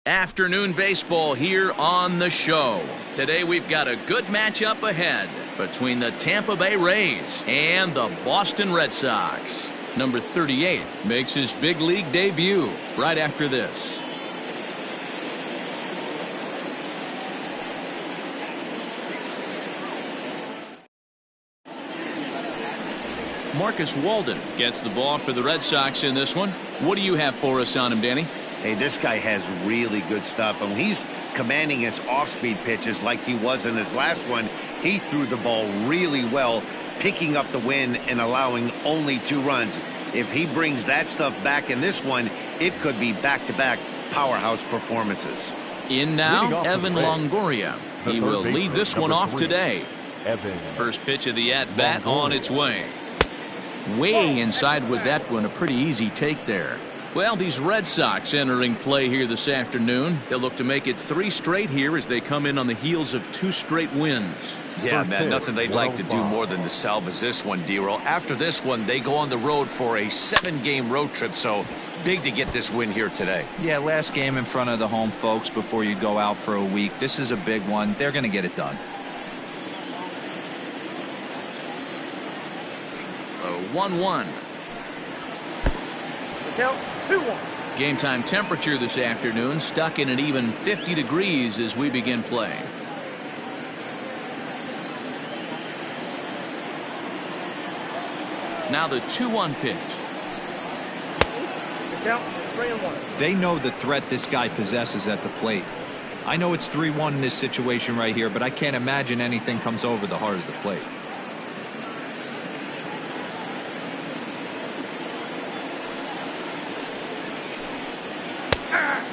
Afternoon baseball here on the show. Today we've got a good matchup ahead between the Tampa Bay Rays and the Boston Red Sox. Number 38 makes his big league debut right after this. Marcus Walden gets the ball for the Red Sox in this one. What do you have for us on him, Danny? Hey, this guy has really good stuff, and he's commanding his off-speed pitches like he was in his last one. He threw the ball really well, picking up the win and allowing only 2 runs. If he brings that stuff back in this one, it could be back-to-back powerhouse performances. In now, Evan Longoria. He will lead this one off today. First pitch of the at-bat on its way. Way inside with that one, a pretty easy take there. Well, these Red Sox entering play here this afternoon. They'll look to make it 3 straight here as they come in on the heels of 2 straight wins. Yeah, man, nothing they'd like to do more than to salvage this one, D-Roll. After this one, they go on the road for a 7-game road trip, so big to get this win here today. Yeah, last game in front of the home folks before you go out for a week. This is a big one. They're going to get it done. 1-1. Count 2-1. Game time temperature this afternoon stuck in an even 50 degrees as we begin play. Now the 2-1 pitch. Count 3-1. They know the threat this guy possesses at the plate. I know it's 3-1 in this situation right here, but I can't imagine anything comes over the heart of the plate.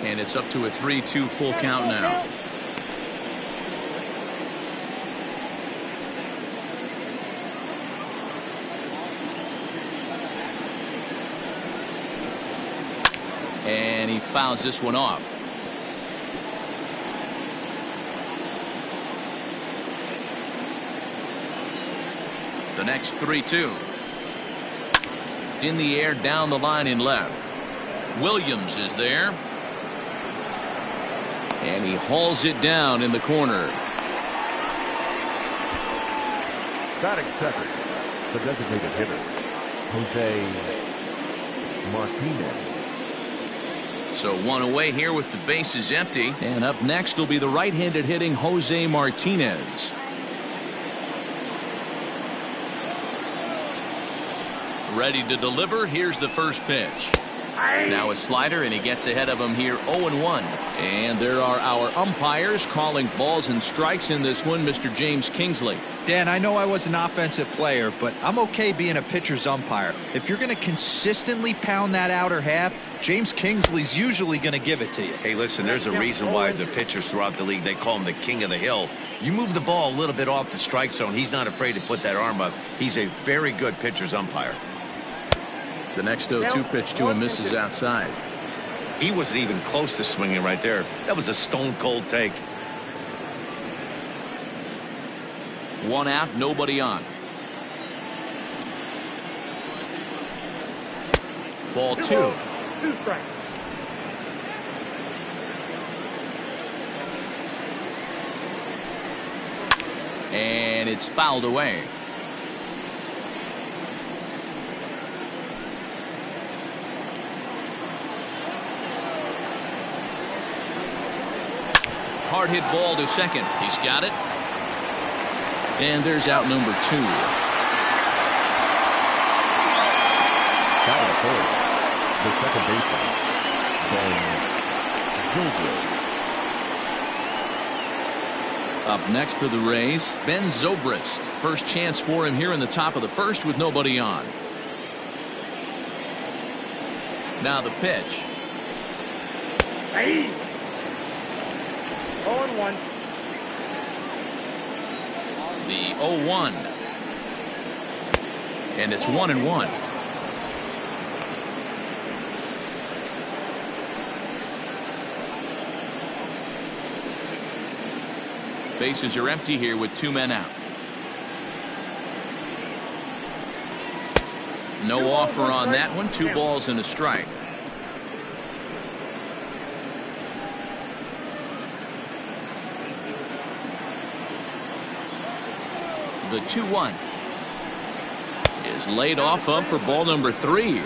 And it's up to a 3-2 full count now. And he fouls this one off. The next 3-2. In the air, down the line in left. Williams is there. And he hauls it down in the corner. Batting second, the designated hitter, Jose Martinez. So 1 away here with the bases empty. And up next will be the right-handed hitting Jose Martinez. Ready to deliver. Here's the first pitch. Now a slider, and he gets ahead of him here 0-1. And there are our umpires calling balls and strikes in this one, Mr. James Kingsley. Dan, I know I was an offensive player, but I'm okay being a pitcher's umpire. If you're going to consistently pound that outer half, James Kingsley's usually going to give it to you. Hey, listen, there's a reason why the pitchers throughout the league, they call him the king of the hill. You move the ball a little bit off the strike zone, he's not afraid to put that arm up. He's a very good pitcher's umpire. The next 0-2 pitch to him misses outside. He wasn't even close to swinging right there. That was a stone-cold take. 1 out, nobody on. Ball 2. 2 strikes. And it's fouled away. Hard hit ball to second. He's got it. And there's out number 2. Got it third. The second baseman, Ben Zobrist. Up next for the Rays, Ben Zobrist. First chance for him here in the top of the first with nobody on. Now the pitch. Hey. 0-1. The 0-1. And it's 1-1. Bases are empty here with 2 men out. No offer on that one. 2 balls and a strike. The 2-1 is laid off of for ball number 3.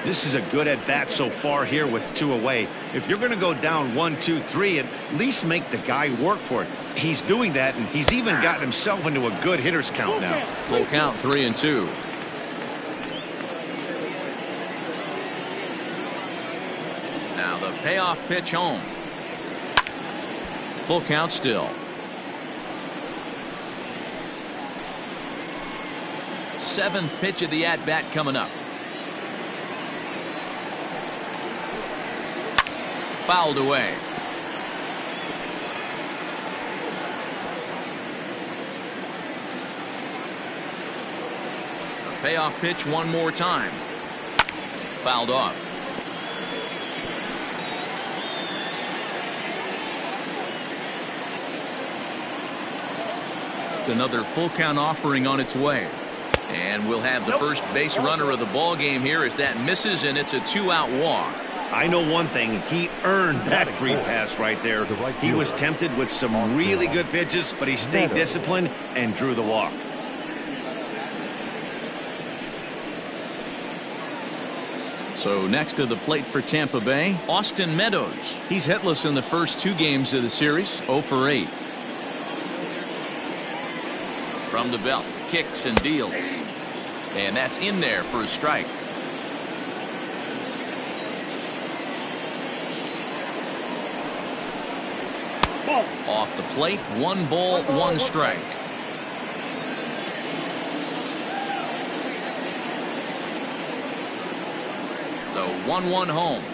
This is a good at bat so far here with 2 away. If you're going to go down 1, 2, 3, at least make the guy work for it. He's doing that, and he's even gotten himself into a good hitter's count now. Full count, 3-2. Now the payoff pitch home. Full count still. 7th pitch of the at-bat coming up. Fouled away. A payoff pitch one more time. Fouled off. Another full count offering on its way. And we'll have the first base runner of the ball game here as that misses, and it's a 2-out walk. I know one thing, he earned that free pass right there. He was tempted with some really good pitches, but he stayed disciplined and drew the walk. So next to the plate for Tampa Bay, Austin Meadows. He's hitless in the first 2 games of the series, 0 for 8. From the belt, kicks and deals. And that's in there for a strike. Off the plate, 1 ball, 1 strike. The 1-1 home.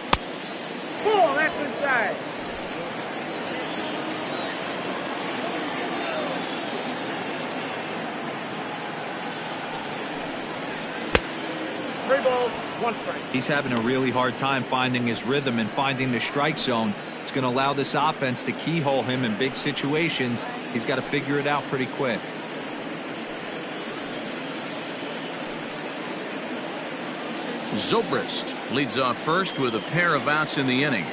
Ball, that's inside. Three balls, 1 strike. He's having a really hard time finding his rhythm and finding the strike zone. It's going to allow this offense to keyhole him in big situations. He's got to figure it out pretty quick. Zobrist leads off first with a pair of outs in the inning.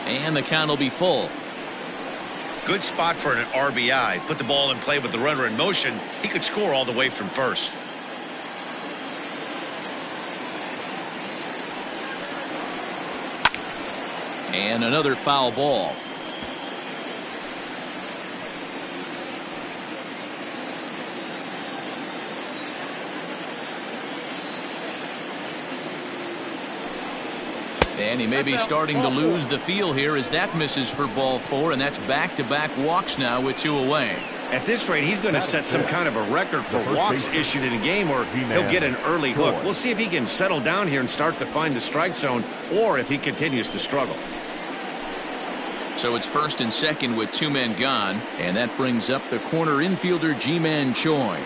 And the count will be full. Good spot for an RBI. Put the ball in play with the runner in motion. He could score all the way from first. And another foul ball. And he may be starting to lose the feel here as that misses for ball 4, and that's back-to-back walks now with 2 away. At this rate, he's going to set some kind of a record for walks issued in a game, or he'll get an early hook. We'll see if he can settle down here and start to find the strike zone, or if he continues to struggle. So it's first and second with 2 men gone, and that brings up the corner infielder Ji-Man Choi.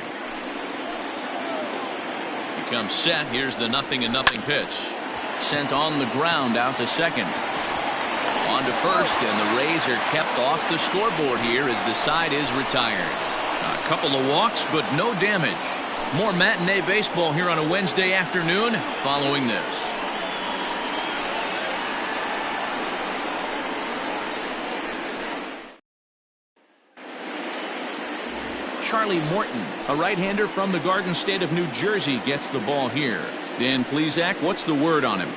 He comes set. Here's the 0-0 pitch. Sent on the ground out to second. On to first, and the Rays are kept off the scoreboard here as the side is retired. A couple of walks, but no damage. More matinee baseball here on a Wednesday afternoon following this. Charlie Morton, a right-hander from the Garden State of New Jersey, gets the ball here. Dan Plesac, what's the word on him?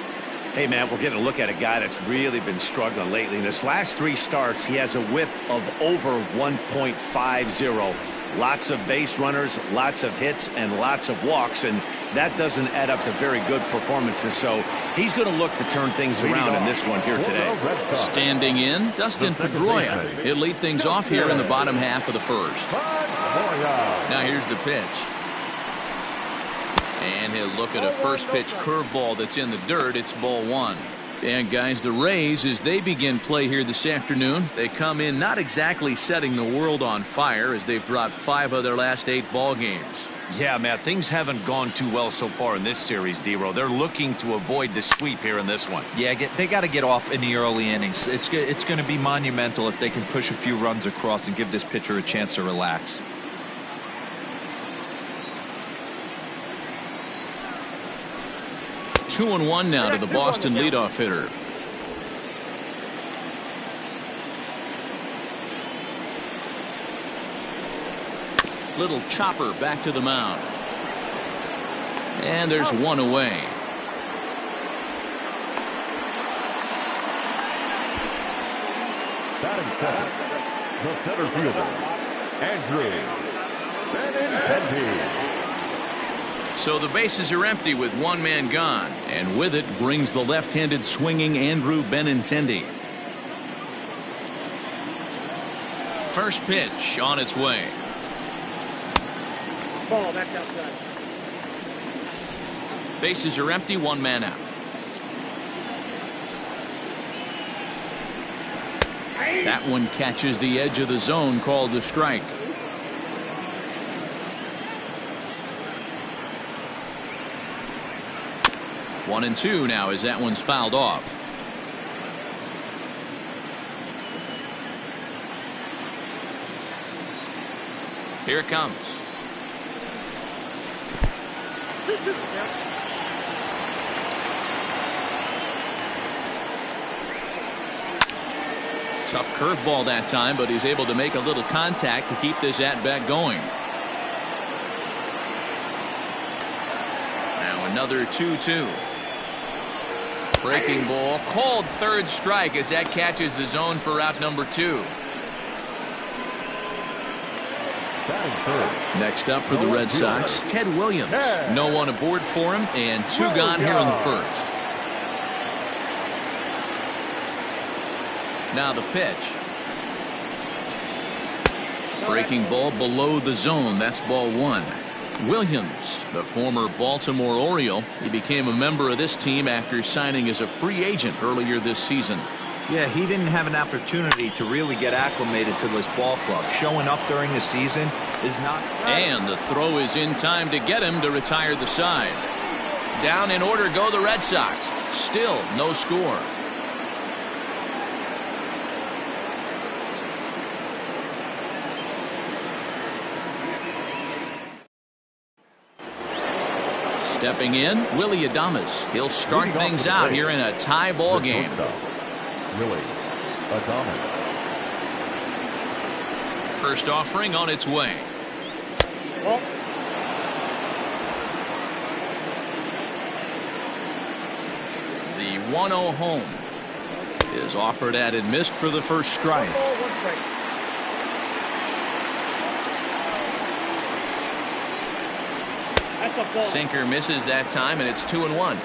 Hey, man, we're getting a look at a guy that's really been struggling lately. In his last 3 starts, he has a whip of over 1.50. Lots of base runners, lots of hits, and lots of walks, and that doesn't add up to very good performances. So he's going to look to turn things around in this one here today. Standing in, Dustin Pedroia. He'll lead things off here in the bottom half of the first. Now here's the pitch. And he'll look at a first pitch curveball that's in the dirt. It's ball 1. And guys, the Rays, as they begin play here this afternoon, they come in not exactly setting the world on fire as they've dropped 5 of their last 8 ball games. Yeah, Matt, things haven't gone too well so far in this series, D-Row. They're looking to avoid the sweep here in this one. Yeah, they got to get off in the early innings. It's going to be monumental if they can push a few runs across and give this pitcher a chance to relax. Two and 1 now to the Boston leadoff hitter. Little chopper back to the mound. And there's one away. Batting second, the center fielder, Andrew Benintendi. So the bases are empty with one man gone, and with it brings the left-handed swinging Andrew Benintendi. First pitch on its way. Ball, that's outside. Bases are empty, one man out. That one catches the edge of the zone, called a strike. One and two now as that one's fouled off. Here it comes. Tough curveball that time, but he's able to make a little contact to keep this at-bat going. Now another 2-2. Breaking ball, called third strike as that catches the zone for out number 2. Next up for the Red Sox, Ted Williams. No one aboard for him, and 2 gone here in the first. Now the pitch. Breaking ball below the zone. That's ball 1. Williams, the former Baltimore Oriole, he became a member of this team after signing as a free agent earlier this season. Yeah, he didn't have an opportunity to really get acclimated to this ball club. Showing up during the season is not. And the throw is in time to get him to retire the side. Down in order go the Red Sox. Still no score. Stepping in, Willie Adames. He'll start things out here in a tie ball game. Willie Adames. First offering on its way. The 1-0 home is offered at and missed for the first strike. Sinker misses that time, and it's 2-1.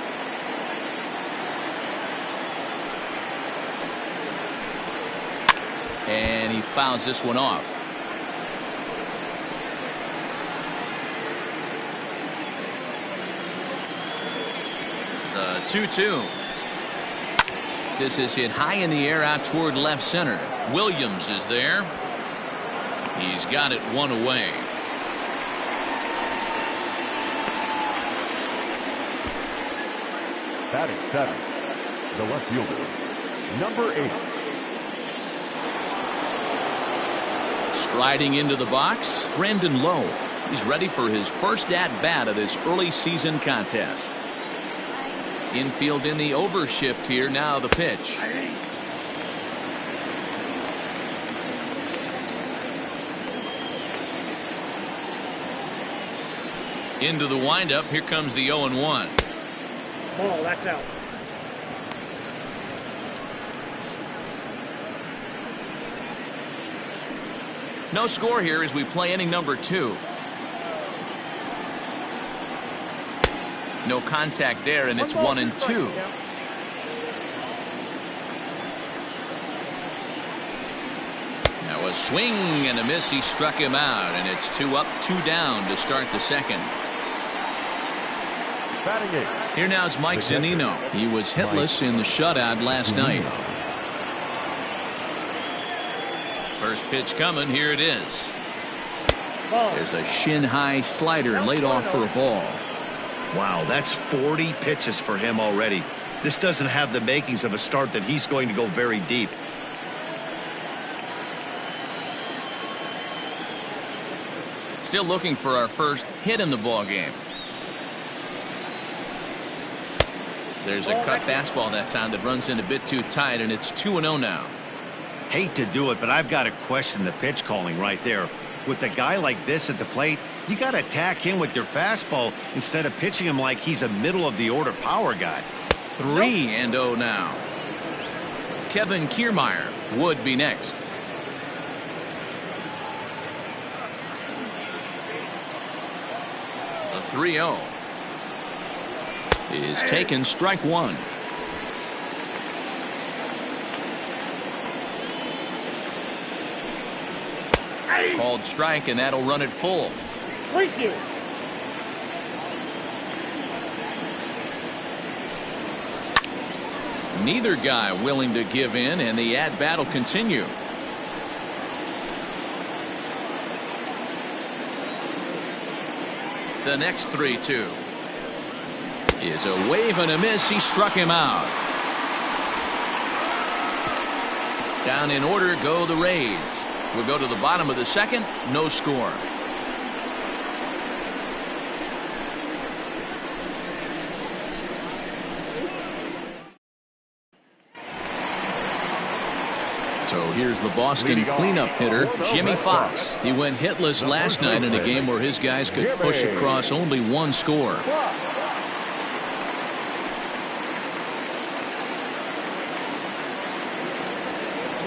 And he fouls this one off. The 2-2. This is hit high in the air out toward left center. Williams is there. He's got it one away. Batting seven, the left fielder, number 8. Striding into the box, Brandon Lowe. He's ready for his first at-bat of this early season contest. Infield in the overshift here. Now the pitch. Into the windup. Here comes the 0-1. Ball, that's out. No score here as we play inning number 2. No contact there, and it's 1-2. Now a swing and a miss. He struck him out, and it's 2 up, 2 down to start the second. Batting 8. Here now is Mike Zunino. He was hitless in the shutout last night. First pitch coming. Here it is. There's a shin-high slider laid off for a ball. Wow, that's 40 pitches for him already. This doesn't have the makings of a start that he's going to go very deep. Still looking for our first hit in the ball game. There's a cut fastball that time that runs in a bit too tight, and it's 2-0 now. Hate to do it, but I've got to question the pitch calling right there. With a guy like this at the plate, you got to attack him with your fastball instead of pitching him like he's a middle-of-the-order power guy. 3-0 now. Kevin Kiermaier would be next. The 3-0 is taken, strike one. Called strike, and that'll run it full. Thank you. Neither guy willing to give in, and the at-bat will continue. The next 3-2 is a wave and a miss. He struck him out. Down in order go the Rays. We'll go to the bottom of the second. No score. So here's the Boston cleanup hitter, Jimmy Fox. He went hitless last night in a game where his guys could push across only one score.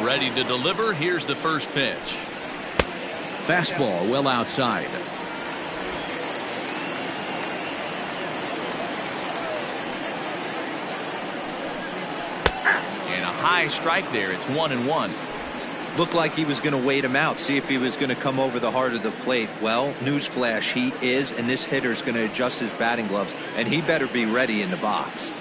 Ready to deliver. Here's the first pitch. Fastball well outside. And a high strike there. It's 1-1. Looked like he was going to wait him out, see if he was going to come over the heart of the plate. Well, newsflash, he is, and this hitter's going to adjust his batting gloves, and he better be ready in the box.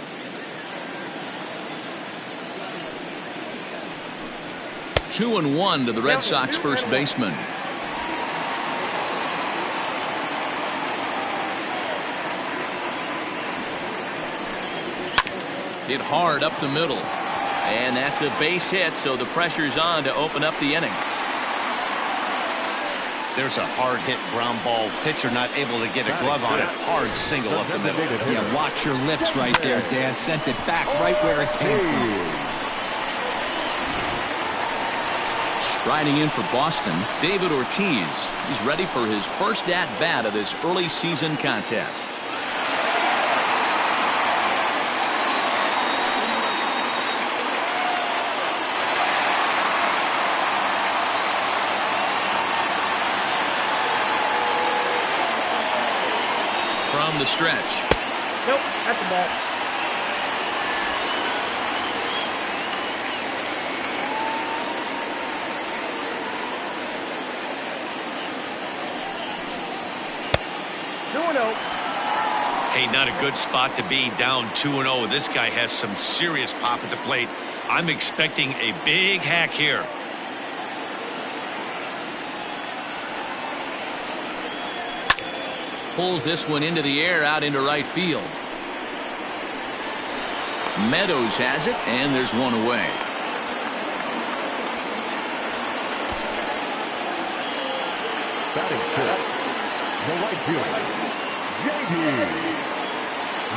Two and one to the Red Sox first baseman. Hit hard up the middle. And that's a base hit, so the pressure's on to open up the inning. There's a hard hit ground ball. Pitcher not able to get a glove on it. Hard single up the middle. Yeah, watch your lips right there, Dan. Sent it back right where it came from. Striding in for Boston, David Ortiz. He's ready for his first at-bat of this early season contest. From the stretch. Nope, that's the ball. Hey, not a good spot to be, down 2-0. This guy has some serious pop at the plate. I'm expecting a big hack here. Pulls this one into the air, out into right field. Meadows has it, and there's one away. Batting fifth, the right fielder, J.D.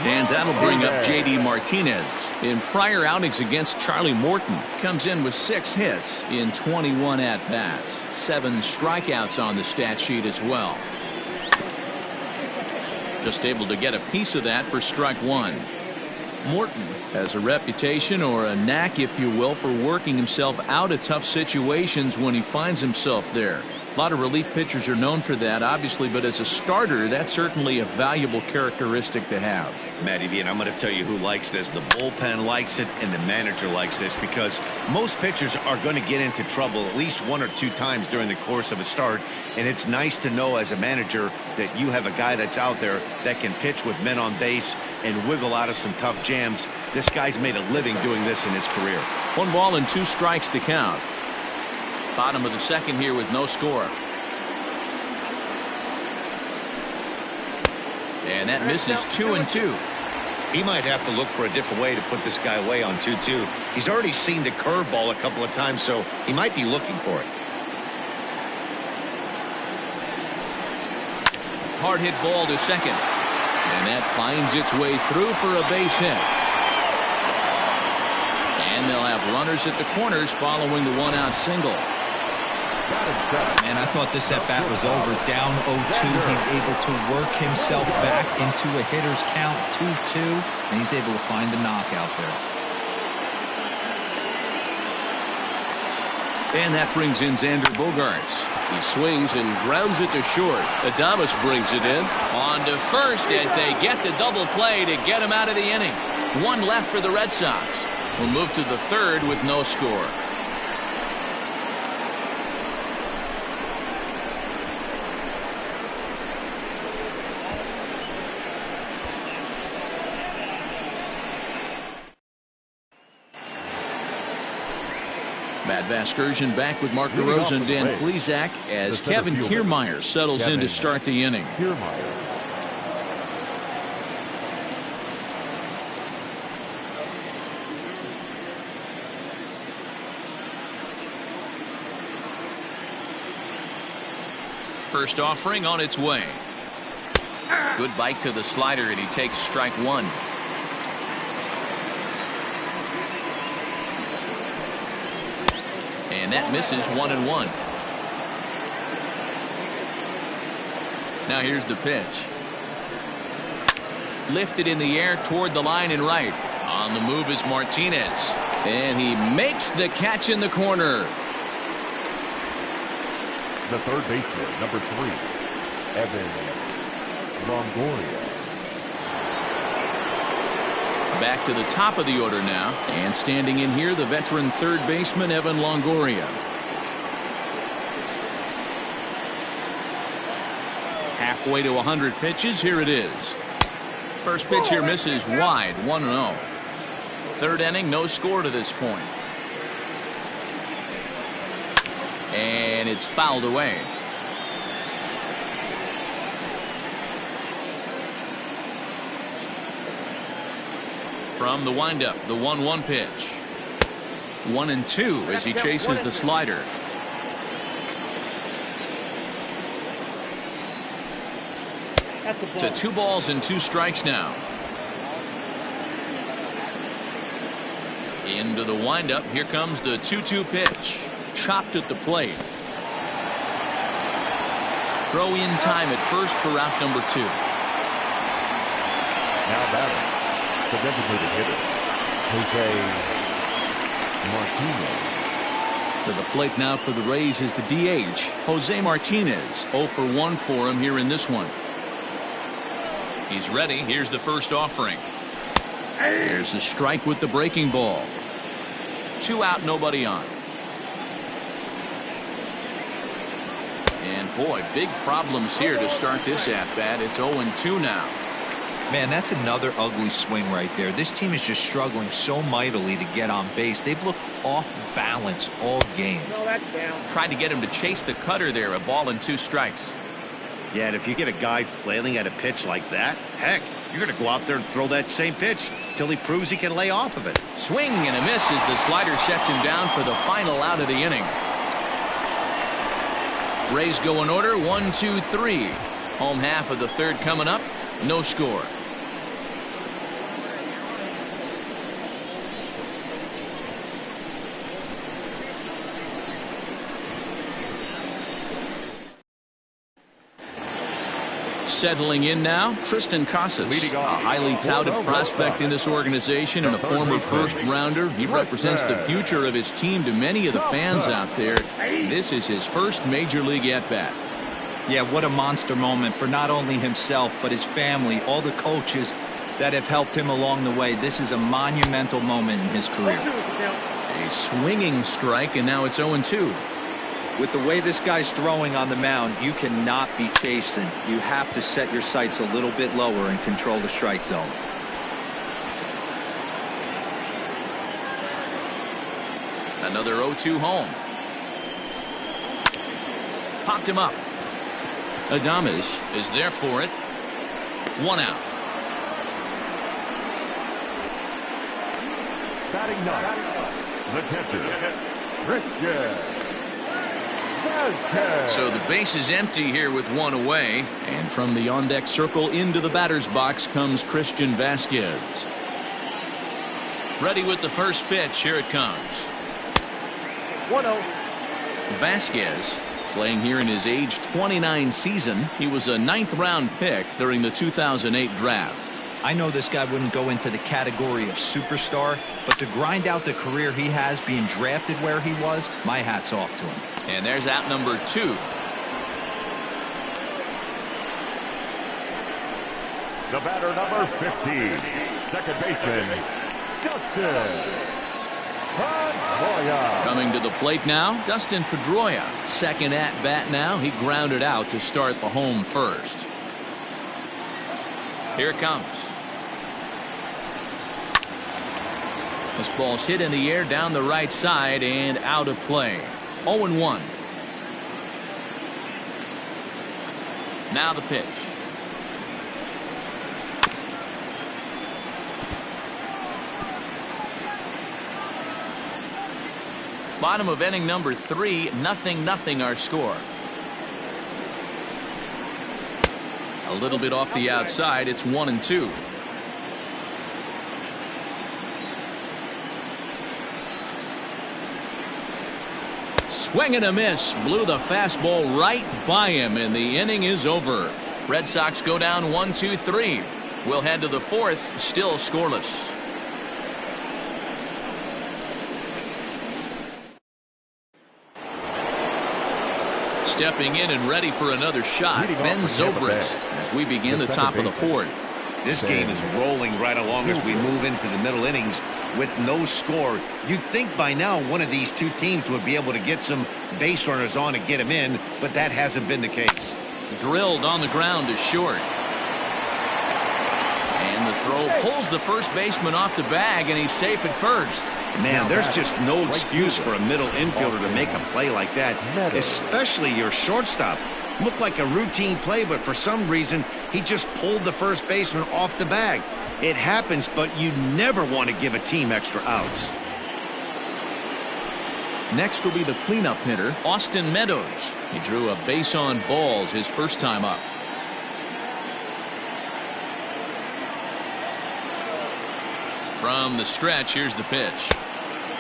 And that'll bring up J.D. Martinez. In prior outings against Charlie Morton, comes in with 6 hits in 21 at-bats. 7 strikeouts on the stat sheet as well. Just able to get a piece of that for strike one. Morton has a reputation, or a knack if you will, for working himself out of tough situations when he finds himself there. A lot of relief pitchers are known for that, obviously, but as a starter, that's certainly a valuable characteristic to have. Matty V, and I'm going to tell you who likes this. The bullpen likes it, and the manager likes this, because most pitchers are going to get into trouble at least 1 or 2 times during the course of a start, and it's nice to know as a manager that you have a guy that's out there that can pitch with men on base and wiggle out of some tough jams. This guy's made a living doing this in his career. 1 ball and 2 strikes to count. Bottom of the second here with no score. And that misses 2-2. He might have to look for a different way to put this guy away on 2-2. He's already seen the curveball a couple of times, so he might be looking for it. Hard hit ball to second. And that finds its way through for a base hit. And they'll have runners at the corners following the 1-out single. Man, I thought this at-bat was over. Down 0-2. He's able to work himself back into a hitter's count 2-2, and he's able to find a knockout there. And that brings in Xander Bogaerts. He swings and grounds it to short. Adames brings it in. On to first as they get the double play to get him out of the inning. One left for the Red Sox. We'll move to the third with no score. Matt Vasgersian back with Mark DeRosa and Dan Plesac as Kevin Kiermaier settles in to start the inning. First offering on its way. Good bite to the slider, and he takes strike one. And that misses 1-1. Now here's the pitch. Lifted in the air toward the line and right. On the move is Martinez. And he makes the catch in the corner. The third baseman, number 3, Evan Longoria. Back to the top of the order now. And standing in here, the veteran third baseman, Evan Longoria. Halfway to 100 pitches. Here it is. First pitch here misses wide. 1-0. Third inning, no score to this point. And it's fouled away. From the windup, the 1-1 pitch. 1-2 as he chases the slider. To 2 balls and 2 strikes now. Into the windup. Here comes the 2-2 pitch. Chopped at the plate. Throw in time at first for route number 2. Now batting, the designated hitter, Jose Martinez. To the plate now for the Rays is the DH, Jose Martinez. 0 for 1 for him here in this one. He's ready. Here's the first offering. There's a strike with the breaking ball. 2 out, nobody on. And boy, big problems here to start this at-bat. It's 0-2 now. Man, that's another ugly swing right there. This team is just struggling so mightily to get on base. They've looked off balance all game. Tried to get him to chase the cutter there. A ball and 2 strikes. Yeah, and if you get a guy flailing at a pitch like that, heck, you're going to go out there and throw that same pitch till he proves he can lay off of it. Swing and a miss as the slider sets him down for the final out of the inning. Rays go in order, 1, 2, 3. Home half of the third coming up. No score. Settling in now, Tristan Casas, a highly touted prospect in this organization and a former first-rounder. He represents the future of his team to many of the fans out there. This is his first major league at-bat. Yeah, what a monster moment for not only himself, but his family, all the coaches that have helped him along the way. This is a monumental moment in his career. A swinging strike, and now it's 0-2. With the way this guy's throwing on the mound, you cannot be chasing. You have to set your sights a little bit lower and control the strike zone. Another 0-2 home. Popped him up. Adames is there for it. 1 out. Batting ninth, the catcher, Christian. So the base is empty here with 1 away, and from the on-deck circle into the batter's box comes Christian Vasquez. Ready with the first pitch. Here it comes. 1-0. Vasquez, playing here in his age 29 season. He was a 9th-round pick during the 2008 draft. I know this guy wouldn't go into the category of superstar, but to grind out the career he has being drafted where he was, my hat's off to him. And there's out number 2. The batter, number 15, second baseman, Dustin Pedroia. Coming to the plate now, Dustin Pedroia. Second at bat now. He grounded out to start the home first. Here it comes. This ball's hit in the air down the right side and out of play. 0-1. Now the pitch. Bottom of inning number 3, 0-0 our score. A little bit off the outside. It's 1-2. Swing and a miss. Blew the fastball right by him, and the inning is over. Red Sox go down 1-2-3. We'll head to the 4th, still scoreless. Stepping in and ready for another shot, Ben Zobrist, as we begin the top of the 4th. This game is rolling right along as we move into the middle innings with no score. You'd think by now one of these two teams would be able to get some base runners on and get them in, but that hasn't been the case. Drilled on the ground to short. And the throw pulls the first baseman off the bag, and he's safe at first. Man, there's just no excuse for a middle infielder to make a play like that, especially your shortstop. Looked like a routine play, but for some reason, he just pulled the first baseman off the bag. It happens, but you never want to give a team extra outs. Next will be the cleanup hitter, Austin Meadows. He drew a base on balls his first time up. From the stretch, here's the pitch.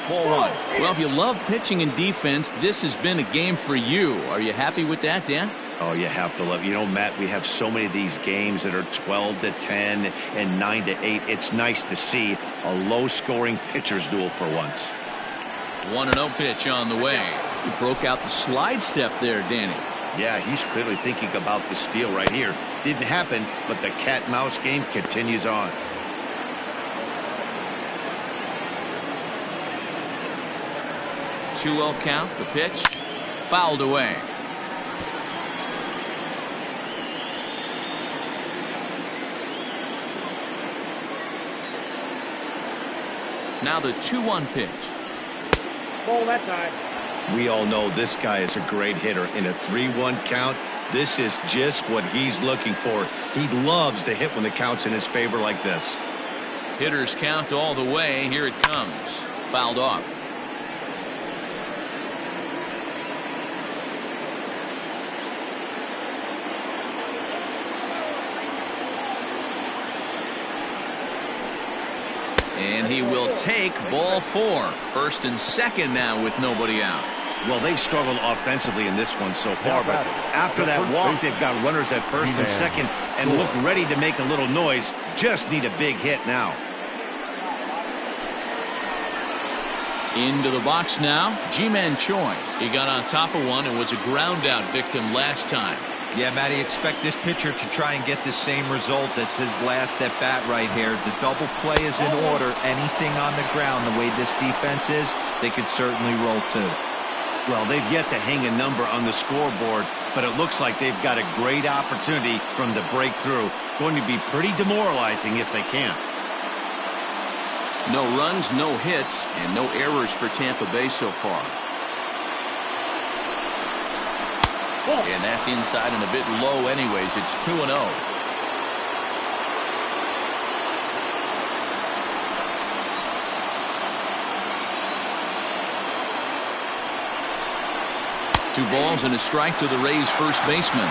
Ball 1. Well, if you love pitching and defense, this has been a game for you. Are you happy with that, Dan? Oh, you have to love. You know, Matt, we have so many of these games that are 12-10 and 9-8. It's nice to see a low-scoring pitcher's duel for once. 1-0 pitch on the way. He broke out the slide step there, Danny. Yeah, he's clearly thinking about the steal right here. Didn't happen, but the cat-mouse game continues on. 2-0 count. The pitch fouled away. Now the 2-1 pitch. Ball that time. We all know this guy is a great hitter. In a 3-1 count, this is just what he's looking for. He loves to hit when the count's in his favor like this. Hitters count all the way. Here it comes. Fouled off. And he will take ball 4. First and second now with nobody out. Well, they've struggled offensively in this one so far, but after that walk, they've got runners at first and second and look ready to make a little noise. Just need a big hit now. Into the box now, Ji-Man Choi. He got on top of one and was a ground out victim last time. Yeah, Matty, expect this pitcher to try and get the same result. It's his last at bat right here. The double play is in order. Anything on the ground, the way this defense is, they could certainly roll too. Well, they've yet to hang a number on the scoreboard, but it looks like they've got a great opportunity from the breakthrough. Going to be pretty demoralizing if they can't. No runs, no hits, and no errors for Tampa Bay so far. And that's inside and a bit low anyways. It's 2-0. Two balls and a strike to the Rays first baseman.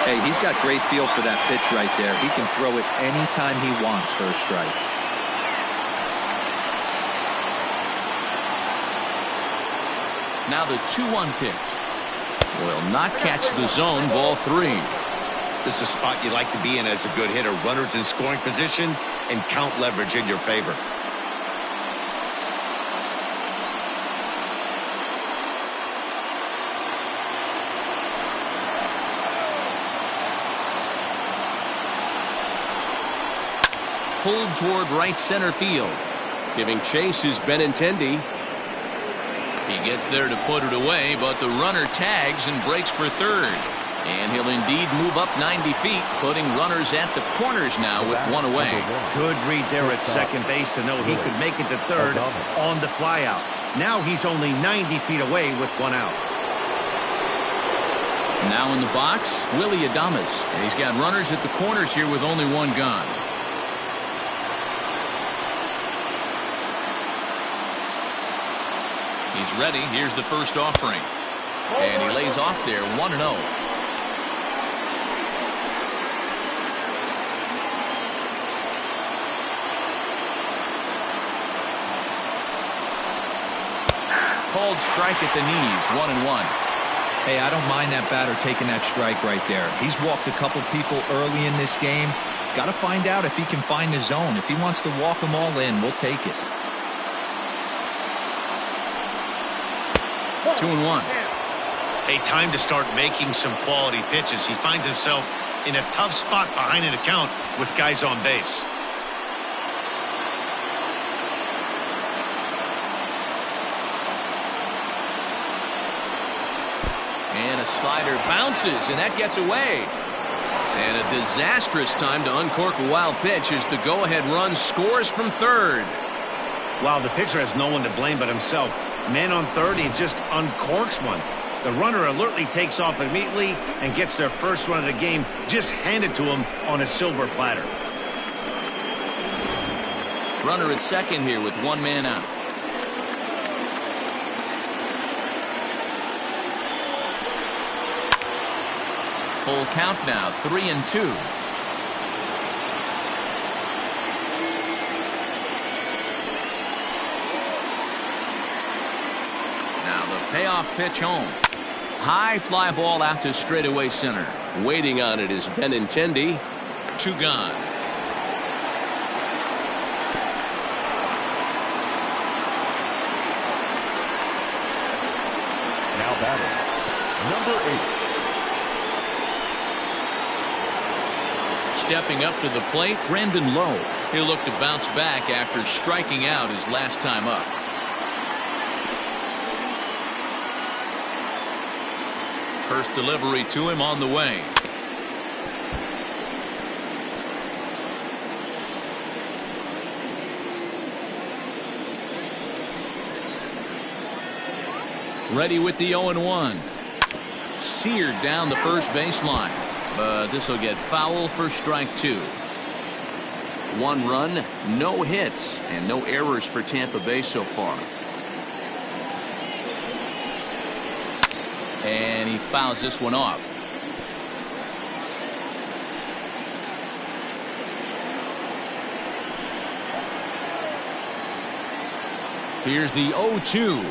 Hey, he's got great feel for that pitch right there. He can throw it anytime he wants for a strike. Now the 2-1 pitch. Will not catch the zone. Ball 3. This is a spot you like to be in as a good hitter. Runners in scoring position and count leverage in your favor. Pulled toward right center field. Giving chase is Benintendi. He gets there to put it away, but the runner tags and breaks for third. And he'll indeed move up 90 feet, putting runners at the corners now with one away. Good read there at second base to know he could make it to third on the flyout. Now he's only 90 feet away with one out. Now in the box, Willie Adames. And he's got runners at the corners here with only one gone. He's ready. Here's the first offering. And he lays off there 1-0. Called strike at the knees, 1-1. Hey, I don't mind that batter taking that strike right there. He's walked a couple people early in this game. Got to find out if he can find the zone. If he wants to walk them all in, we'll take it. 2-1. A time to start making some quality pitches. He finds himself in a tough spot behind an account with guys on base. And a slider bounces, and that gets away. And a disastrous time to uncork a wild pitch as the go-ahead run scores from third. Wow, the pitcher has no one to blame but himself. Man on third, he just uncorks one. The runner alertly takes off immediately and gets their first run of the game just handed to him on a silver platter. Runner at second here with one man out. Full count now, 3-2. Payoff pitch home. High fly ball out to straightaway center. Waiting on it is Benintendi. 2 gone. Now batting, number 8. Stepping up to the plate, Brandon Lowe. He'll look to bounce back after striking out his last time up. First delivery to him on the way. Ready with the 0-1. Seared down the first baseline. But this will get foul for strike 2. 1 run, no hits, and no errors for Tampa Bay so far. And he fouls this one off. Here's the 0-2.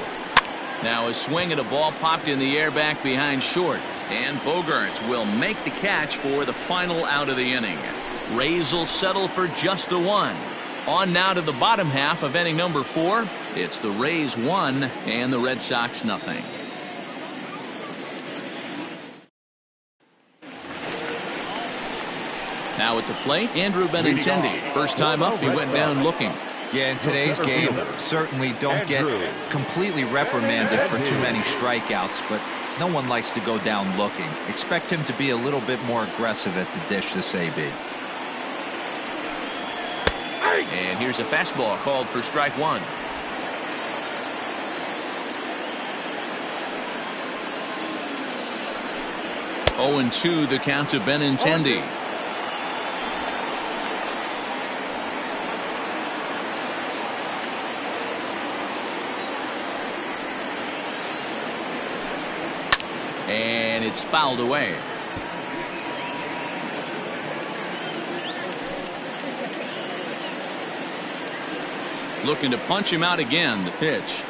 Now a swing at a ball popped in the air back behind short. And Bogaerts will make the catch for the final out of the inning. Rays will settle for just the 1. On now to the bottom half of inning number 4. It's the Rays 1 and the Red Sox nothing. Now at the plate, Andrew Benintendi. First time up, he went down looking. Yeah, in today's game, certainly don't get completely reprimanded for too many strikeouts, but no one likes to go down looking. Expect him to be a little bit more aggressive at the dish this AB. And here's a fastball called for strike 1. Oh, and 2 the count to Benintendi. And it's fouled away. Looking to punch him out again. The pitch.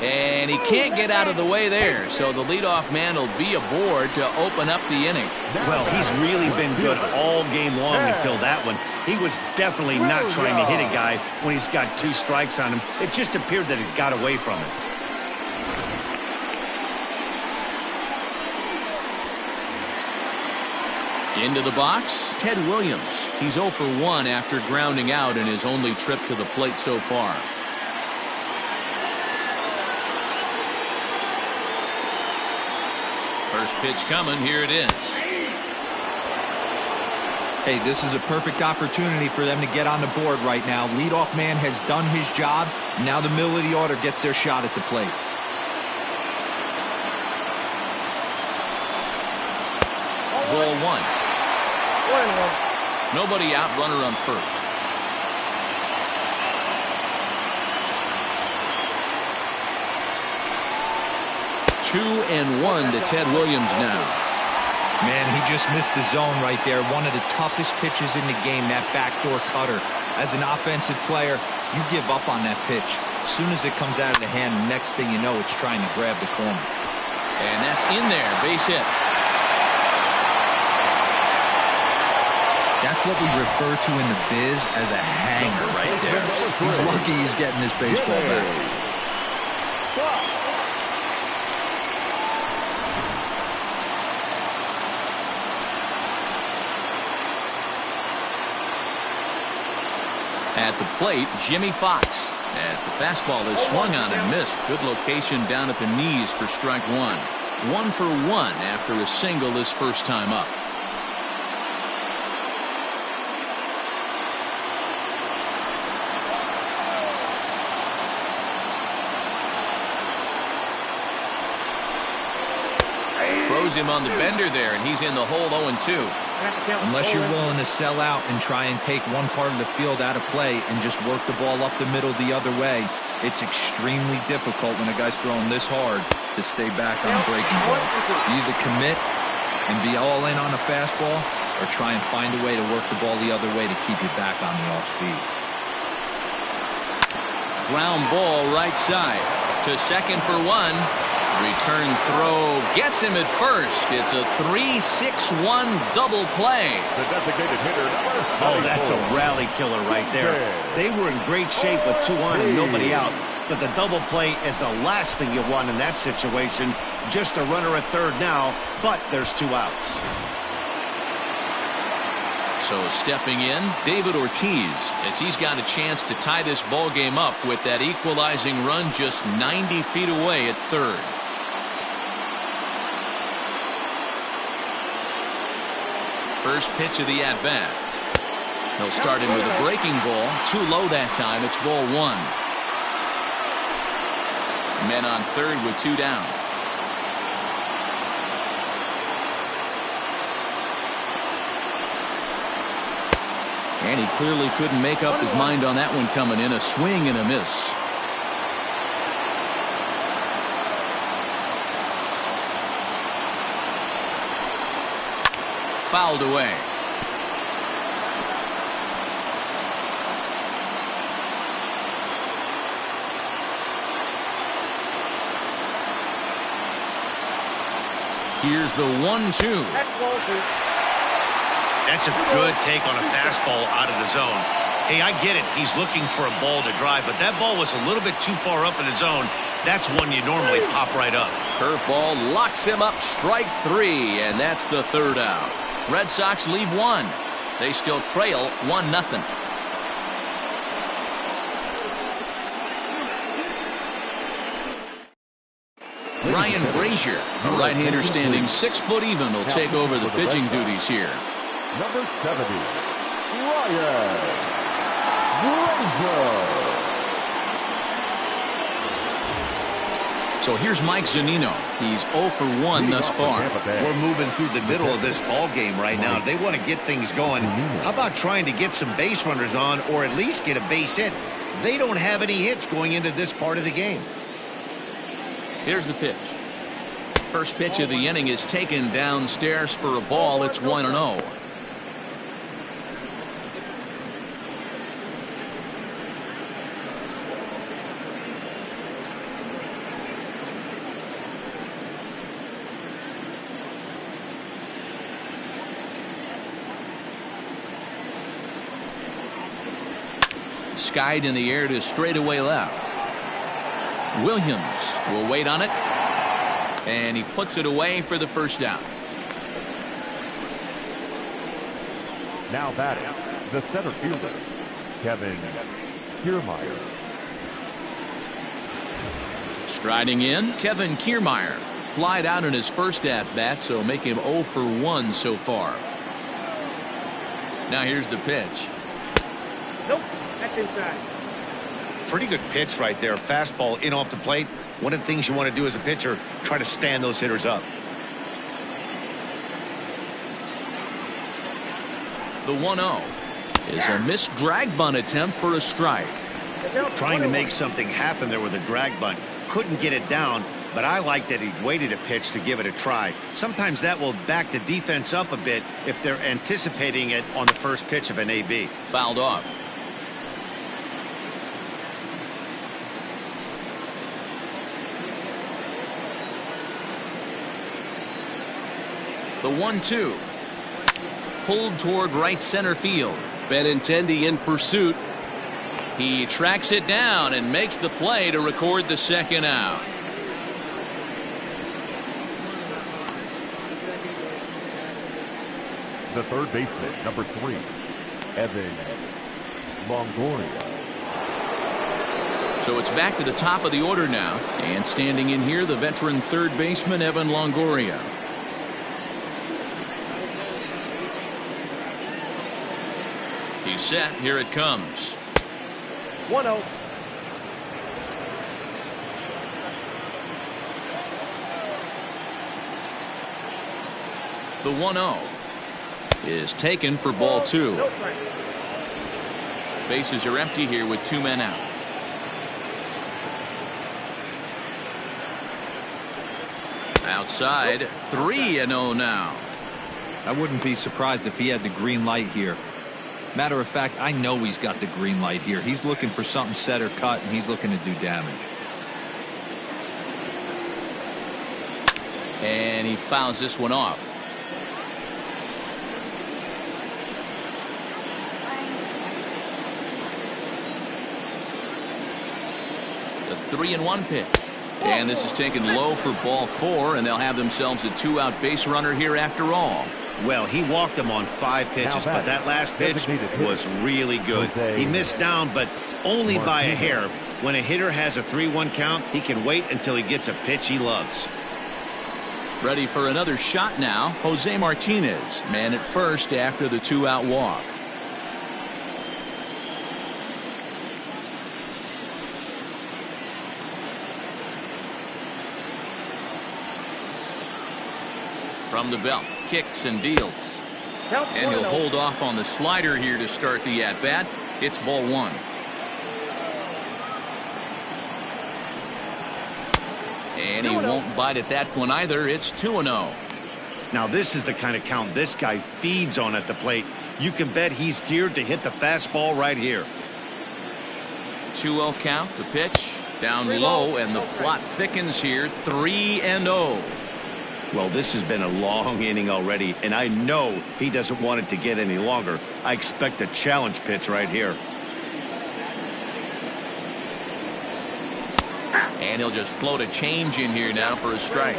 And he can't get out of the way there, so the leadoff man will be aboard to open up the inning. Well, he's really been good all game long until that one. He was definitely not trying to hit a guy when he's got 2 strikes on him. It just appeared that it got away from him. Into the box, Ted Williams. He's 0 for 1 after grounding out in his only trip to the plate so far. First pitch coming. Here it is. Hey, this is a perfect opportunity for them to get on the board right now. Leadoff man has done his job. Now the middle of the order gets their shot at the plate. Ball 1. Nobody out, runner on first. 2-1 to Ted Williams now. Man, he just missed the zone right there. One of the toughest pitches in the game, that backdoor cutter. As an offensive player, you give up on that pitch. As soon as it comes out of the hand, the next thing you know, it's trying to grab the corner. And that's in there, base hit. That's what we refer to in the biz as a hanger right there. He's lucky he's getting this baseball back. At the plate, Jimmy Fox. As the fastball is swung on and missed. Good location down at the knees for strike 1. 1 for 1 after a single his first time up. Throws him on the bender there, and he's in the hole 0-2. Unless you're willing to sell out and try and take one part of the field out of play and just work the ball up the middle the other way, it's extremely difficult when a guy's throwing this hard to stay back on a breaking ball. You either commit and be all in on a fastball or try and find a way to work the ball the other way to keep it back on the off speed. Ground ball right side to second for 1. Return throw gets him at first. It's a 3-6-1 double play. The designated hitter, oh, that's a rally killer right there. They were in great shape with 2 on and nobody out. But the double play is the last thing you want in that situation. Just a runner at third now, but there's 2 outs. So stepping in, David Ortiz, as he's got a chance to tie this ball game up with that equalizing run just 90 feet away at third. First pitch of the at-bat. He'll start him with a breaking ball. Too low that time. It's ball 1. Men on third with 2 down. And he clearly couldn't make up his mind on that one coming in. A swing and a miss. Fouled away. Here's the 1-2. That's a good take on a fastball out of the zone. Hey, I get it. He's looking for a ball to drive, but that ball was a little bit too far up in the zone. That's one you normally pop right up. Curveball locks him up. Strike 3, and that's the third out. Red Sox leave 1. They still trail 1-0. Ryan Brazier, a right-hander standing 6 foot even, will take over the pitching duties here. Number 70, Ryan Brazier. So here's Mike Zunino. He's 0 for 1 thus far. We're moving through the middle of this ball game right now. They want to get things going. How about trying to get some base runners on or at least get a base hit? They don't have any hits going into this part of the game. Here's the pitch. First pitch of the inning is taken downstairs for a ball. It's 1-0. skied in the air to straightaway left. Williams will wait on it, and he puts it away for the first down. Now batting, the center fielder, Kevin Kiermaier. Striding in, Kevin Kiermaier. Flied out in his first at-bat, so make him 0 for 1 so far. Now here's the pitch. Nope, that's inside. Pretty good pitch right there. Fastball in off the plate. One of the things you want to do as a pitcher, try to stand those hitters up. The 1-0 is a missed drag bunt attempt for a strike. Trying to make something happen there with a drag bunt. Couldn't get it down, but I like that he waited a pitch to give it a try. Sometimes that will back the defense up a bit if they're anticipating it on the first pitch of an AB. Fouled off. The 1-2. Pulled toward right center field. Benintendi in pursuit. He tracks it down and makes the play to record the second out. The third baseman, number 3, Evan Longoria. So it's back to the top of the order now. And standing in here, the veteran third baseman, Evan Longoria. He's set. Here it comes. 1-0. The 1-0 is taken for ball 2. No strike. Bases are empty here with 2 men out. Outside, 3-0 now. I wouldn't be surprised if he had the green light here. Matter of fact, I know he's got the green light here. He's looking for something set or cut, and he's looking to do damage. And he fouls this one off. The 3-1 pitch. And this is taken low for ball 4, and they'll have themselves a 2-out base runner here after all. Well, he walked him on 5 pitches, but that last pitch was really good. He missed down, but only by a hair. When a hitter has a 3-1 count, he can wait until he gets a pitch he loves. Ready for another shot now. Jose Martinez, man at first after the 2-out walk. From the belt, kicks and deals. And he'll hold off on the slider here to start the at-bat. It's ball 1. And he won't bite at that one either. It's 2-0. Now this is the kind of count this guy feeds on at the plate. You can bet he's geared to hit the fastball right here. 2-0 count. The pitch down low, and the plot thickens here. 3-0. Well, this has been a long inning already, and I know he doesn't want it to get any longer. I expect a challenge pitch right here. And he'll just float a change in here now for a strike.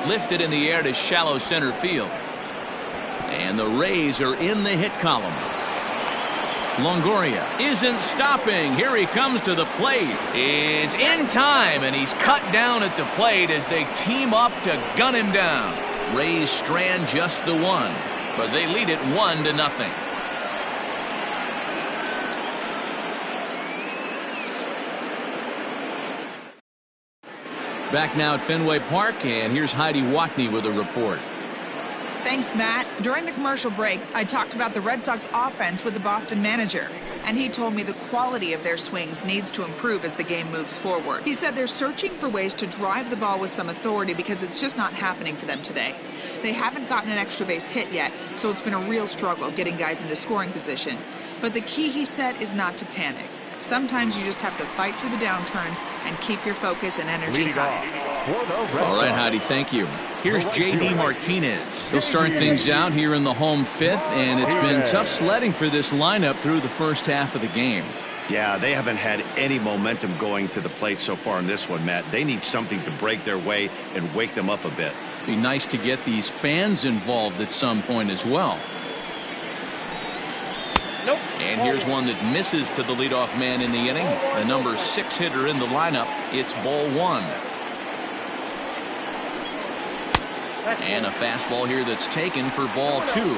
Lifted in the air to shallow center field. And the Rays are in the hit column. Longoria isn't stopping. Here he comes to the plate. Is in time, and he's cut down at the plate as they team up to gun him down. Rays strand just the one, but they lead it 1-0. Back now at Fenway Park, and here's Heidi Watney with a report. Thanks, Matt. During the commercial break, I talked about the Red Sox offense with the Boston manager, and he told me the quality of their swings needs to improve as the game moves forward. He said they're searching for ways to drive the ball with some authority because it's just not happening for them today. They haven't gotten an extra base hit yet, so it's been a real struggle getting guys into scoring position. But the key, he said, is not to panic. Sometimes you just have to fight through the downturns and keep your focus and energy high. All right, Heidi, thank you. Here's J.D. Martinez. He'll start things out here in the home fifth, and it's been tough sledding for this lineup through the first half of the game. Yeah, they haven't had any momentum going to the plate so far in this one, Matt. They need something to break their way and wake them up a bit. Be nice to get these fans involved at some point as well. Nope. And here's one that misses to the leadoff man in the inning. The number 6 hitter in the lineup. It's ball 1. And a fastball here that's taken for ball 2.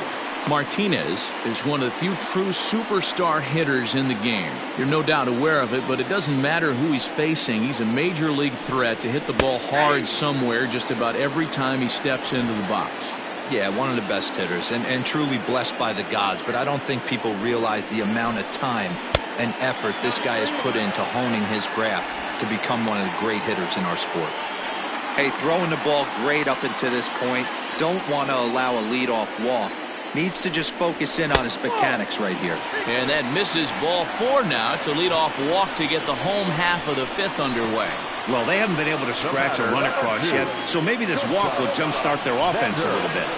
Martinez is one of the few true superstar hitters in the game. You're no doubt aware of it, but it doesn't matter who he's facing. He's a major league threat to hit the ball hard somewhere just about every time he steps into the box. Yeah, one of the best hitters and truly blessed by the gods, but I don't think people realize the amount of time and effort this guy has put into honing his craft to become one of the great hitters in our sport. Hey, throwing the ball great up until this point. Don't want to allow a leadoff walk. Needs to just focus in on his mechanics right here. And that misses ball 4 now. It's a leadoff walk to get the home half of the 5th underway. Well, they haven't been able to scratch a run across yet, so maybe this walk will jumpstart their offense a little bit.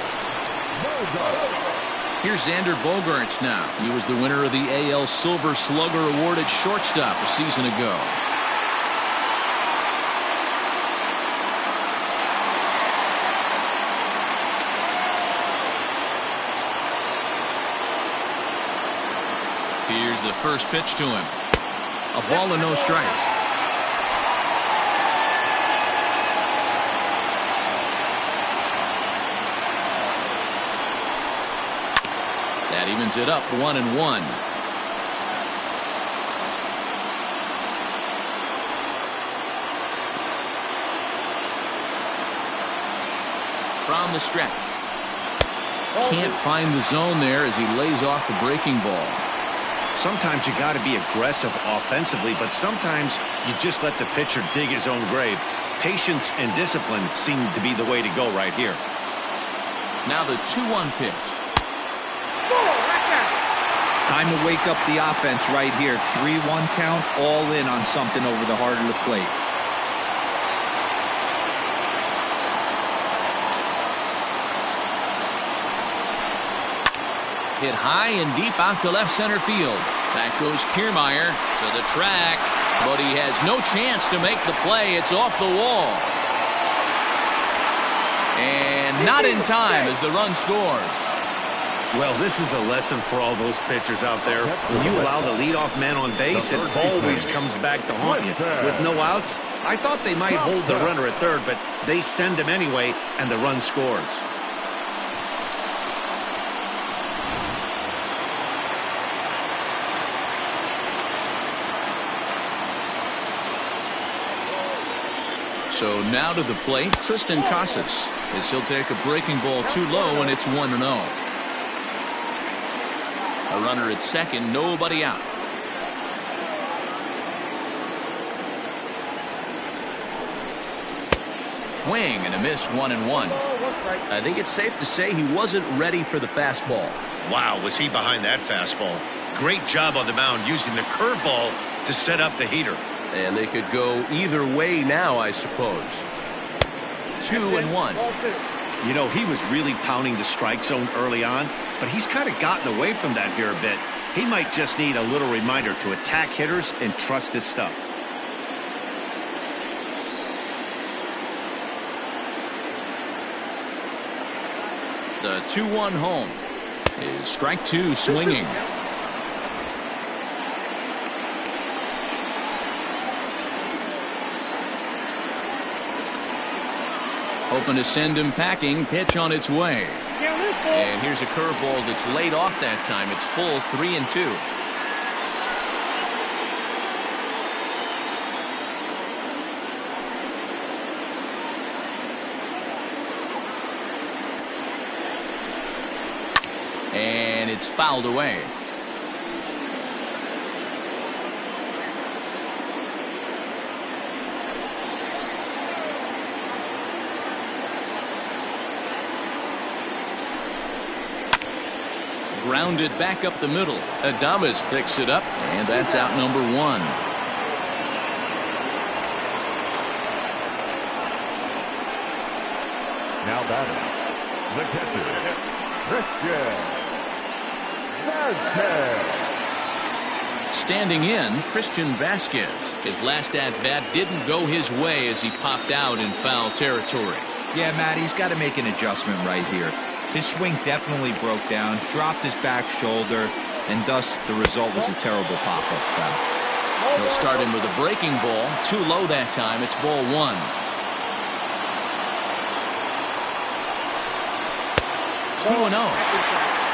Here's Xander Bogaerts now. He was the winner of the AL Silver Slugger Award at shortstop a season ago. Here's the first pitch to him. A ball and no strikes. That evens it up 1-1. From the stretch. Can't find the zone there as he lays off the breaking ball. Sometimes you got to be aggressive offensively, but sometimes you just let the pitcher dig his own grave. Patience and discipline seem to be the way to go right here. Now the 2-1 pitch. Time to wake up the offense right here. 3-1 count, all in on something over the heart of the plate. Hit high and deep out to left center field. Back goes Kiermaier to the track, but he has no chance to make the play. It's off the wall. And not in time as the run scores. Well, this is a lesson for all those pitchers out there. When you allow the leadoff man on base, it always comes back to haunt you. With no outs, I thought they might hold the runner at third, but they send him anyway, and the run scores. So now to the plate, Tristan Casas, as he'll take a breaking ball too low, and it's 1-0. A runner at second, nobody out. Swing and a miss, 1-1. I think it's safe to say he wasn't ready for the fastball. Wow, was he behind that fastball. Great job on the mound using the curveball to set up the heater. And they could go either way now, I suppose. 2-1. You know, he was really pounding the strike zone early on, but he's kind of gotten away from that here a bit. He might just need a little reminder to attack hitters and trust his stuff. The 2-1 home is strike 2 swinging. Hoping to send him packing. Pitch on its way. And here's a curveball that's laid off that time. It's full, 3-2. And it's fouled away. Grounded back up the middle. Adames picks it up, and that's out number 1. Now batting, the catcher, Christian Vasquez. Standing in, Christian Vasquez. His last at-bat didn't go his way as he popped out in foul territory. Yeah, Matt, he's got to make an adjustment right here. His swing definitely broke down, dropped his back shoulder, and thus the result was a terrible pop-up foul. He'll start him with a breaking ball. Too low that time. It's ball 1. 2-0.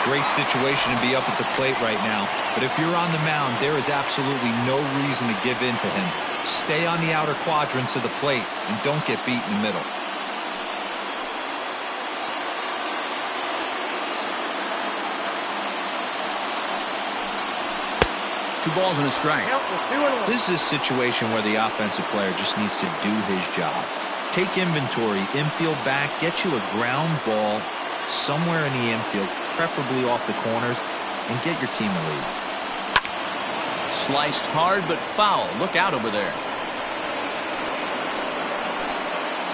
Great situation to be up at the plate right now. But if you're on the mound, there is absolutely no reason to give in to him. Stay on the outer quadrants of the plate and don't get beat in the middle. Two balls and a strike. This is a situation where the offensive player just needs to do his job. Take inventory, infield back, get you a ground ball somewhere in the infield, preferably off the corners, and get your team a lead. Sliced hard but foul. Look out over there.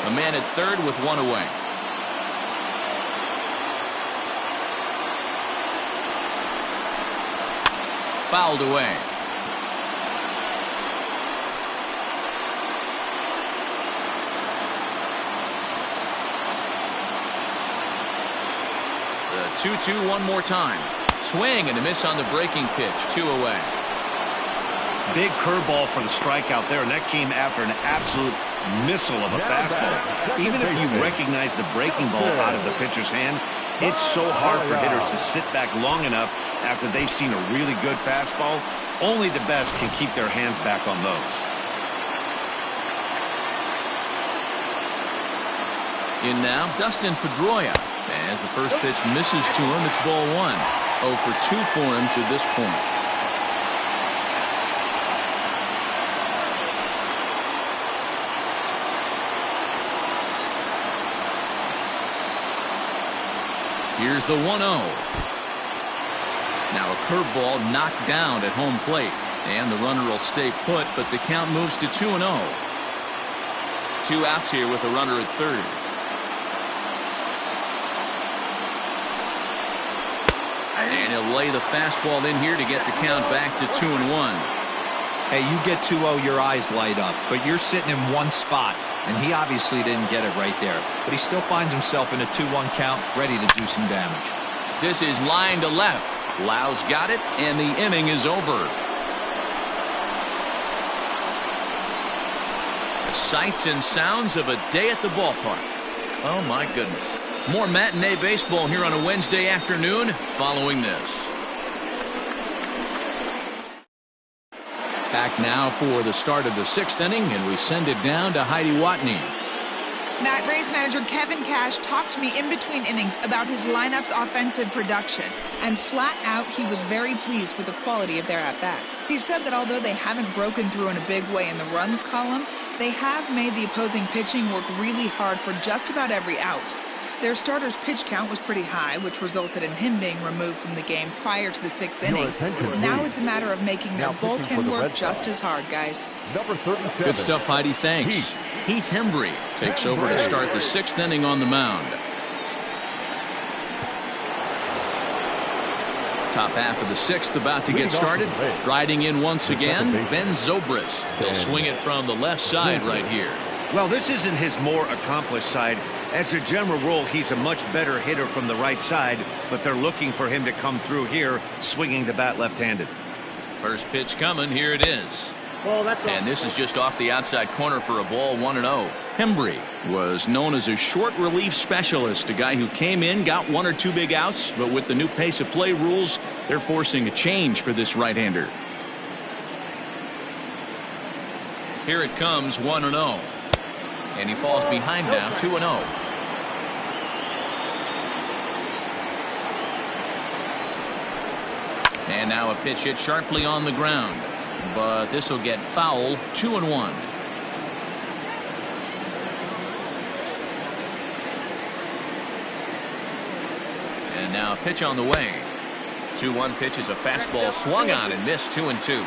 A man at third with one away. Fouled away. The 2-2 one more time. Swing and a miss on the breaking pitch. 2 away. Big curveball for the strikeout there, and that came after an absolute missile of a fastball. Even if you recognize the breaking ball out of the pitcher's hand, it's so hard for hitters to sit back long enough after they've seen a really good fastball. Only the best can keep their hands back on those. In now, Dustin Pedroia. As the first pitch misses to him, it's ball 1. 0 for 2 for him to this point. Here's the 1-0. Now a curveball knocked down at home plate, and the runner will stay put, but the count moves to 2-0. 2 outs here with a runner at third. And he'll lay the fastball in here to get the count back to 2-1. Hey, you get 2-0, your eyes light up, but you're sitting in one spot, and he obviously didn't get it right there. But he still finds himself in a 2-1 count, ready to do some damage. This is line to left. Lau's got it, and the inning is over. The sights and sounds of a day at the ballpark. Oh, my goodness. More matinee baseball here on a Wednesday afternoon following this. Back now for the start of the 6th inning, and we send it down to Heidi Watney. Matt, Rays manager Kevin Cash talked to me in between innings about his lineup's offensive production, and flat out he was very pleased with the quality of their at-bats. He said that although they haven't broken through in a big way in the runs column, they have made the opposing pitching work really hard for just about every out. Their starter's pitch count was pretty high, which resulted in him being removed from the game prior to the 6th inning. Now it's a matter of making their bullpen work just as hard, guys. Number 37. Good stuff, Heidi. Thanks. Heath Hembry takes over to start the 6th inning on the mound. Top half of the 6th about to get started. Striding in once again, Ben Zobrist. He'll swing it from the left side right here. Well, this isn't his more accomplished side. As a general rule, he's a much better hitter from the right side, but they're looking for him to come through here, swinging the bat left-handed. First pitch coming. Here it is. And this is just off the outside corner for a ball, 1-0. Hembry was known as a short relief specialist, a guy who came in, got 1 or 2 big outs, but with the new pace of play rules, they're forcing a change for this right-hander. Here it comes, 1-0. And he falls behind now, 2-0. And now a pitch hit sharply on the ground. But this will get foul, 2-1. And now a pitch on the way. 2-1 pitch is a fastball swung on and missed, 2-2.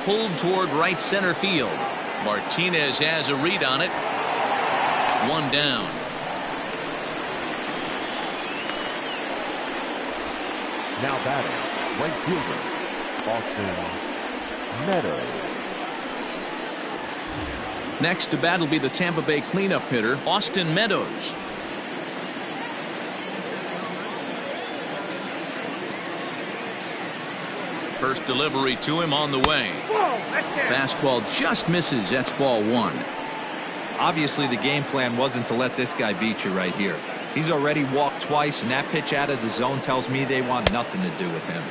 pulled toward right center field. Martinez has a read on it. One down. Now batting, right fielder, Austin Meadows. Next to bat will be the Tampa Bay cleanup hitter, Austin Meadows. First delivery to him on the way. Fastball just misses. That's ball one. Obviously, the game plan wasn't to let this guy beat you right here. He's already walked twice, and that pitch out of the zone tells me they want nothing to do with him.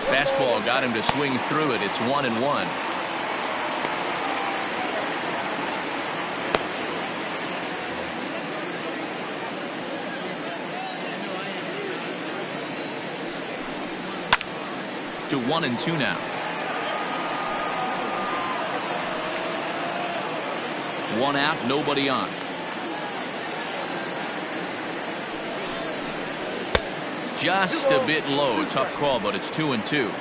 Fastball got him to swing through it. It's 1-1. To 1-2 now. 1 out, nobody on. Just a bit low. Tough call, but it's 2-2.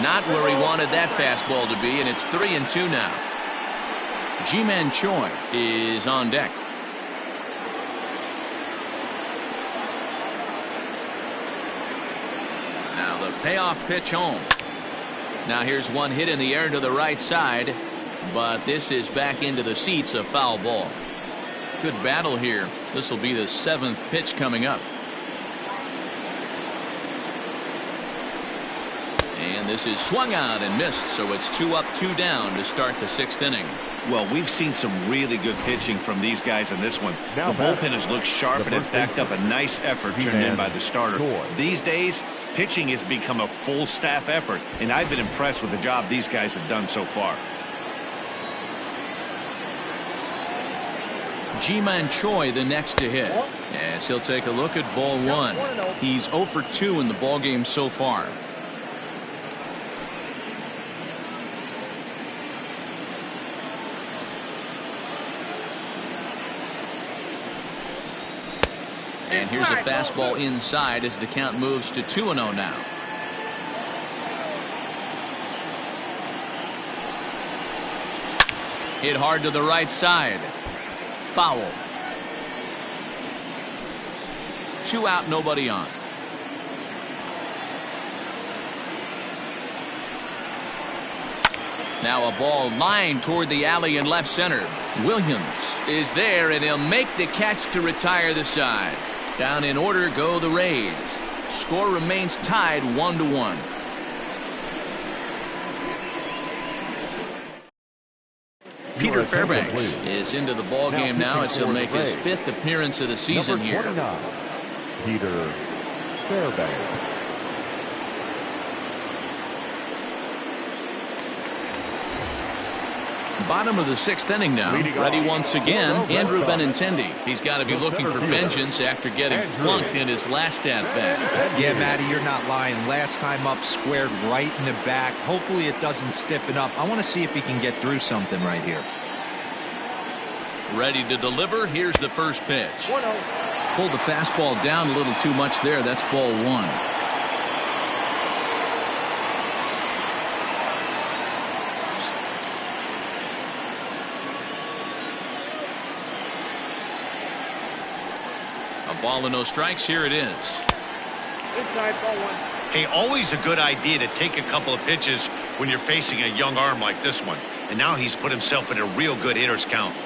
Not where he wanted that fastball to be, and it's 3-2 now. Ji-Man Choi is on deck. Now the payoff pitch home. Now here's one hit in the air to the right side, but this is back into the seats, a foul ball. Good battle here. This will be the 7th pitch coming up. And this is swung out and missed, so it's 2 up, 2 down to start the 6th inning. Well, we've seen some really good pitching from these guys in this one. Now the bullpen has looked sharp, and it backed up a nice effort turned in by the starter. These days, pitching has become a full staff effort, and I've been impressed with the job these guys have done so far. Ji-Man Choi the next to hit, as he'll take a look at ball one. He's 0 for 2 in the ball game so far. And here's a fastball inside as the count moves to 2-0 now. Hit hard to the right side. Foul. 2 out, nobody on. Now a ball lined toward the alley in left center. Williams is there, and he'll make the catch to retire the side. Down in order go the Rays. Score remains tied 1-1. Peter Fairbanks is into the ball game now as he'll make his 5th appearance of the season here. Peter Fairbanks. Bottom of the 6th inning now. Ready once again, Andrew Benintendi. He's got to be looking for vengeance after getting plunked in his last at-bat. Yeah, Matty, you're not lying. Last time up, squared right in the back. Hopefully it doesn't stiffen up. I want to see if he can get through something right here. Ready to deliver. Here's the first pitch. 1-0. Pulled the fastball down a little too much there. That's ball one. A ball and no strikes. Here it is. Inside, ball one. Hey, always a good idea to take a couple of pitches when you're facing a young arm like this one. And now he's put himself in a real good hitter's count.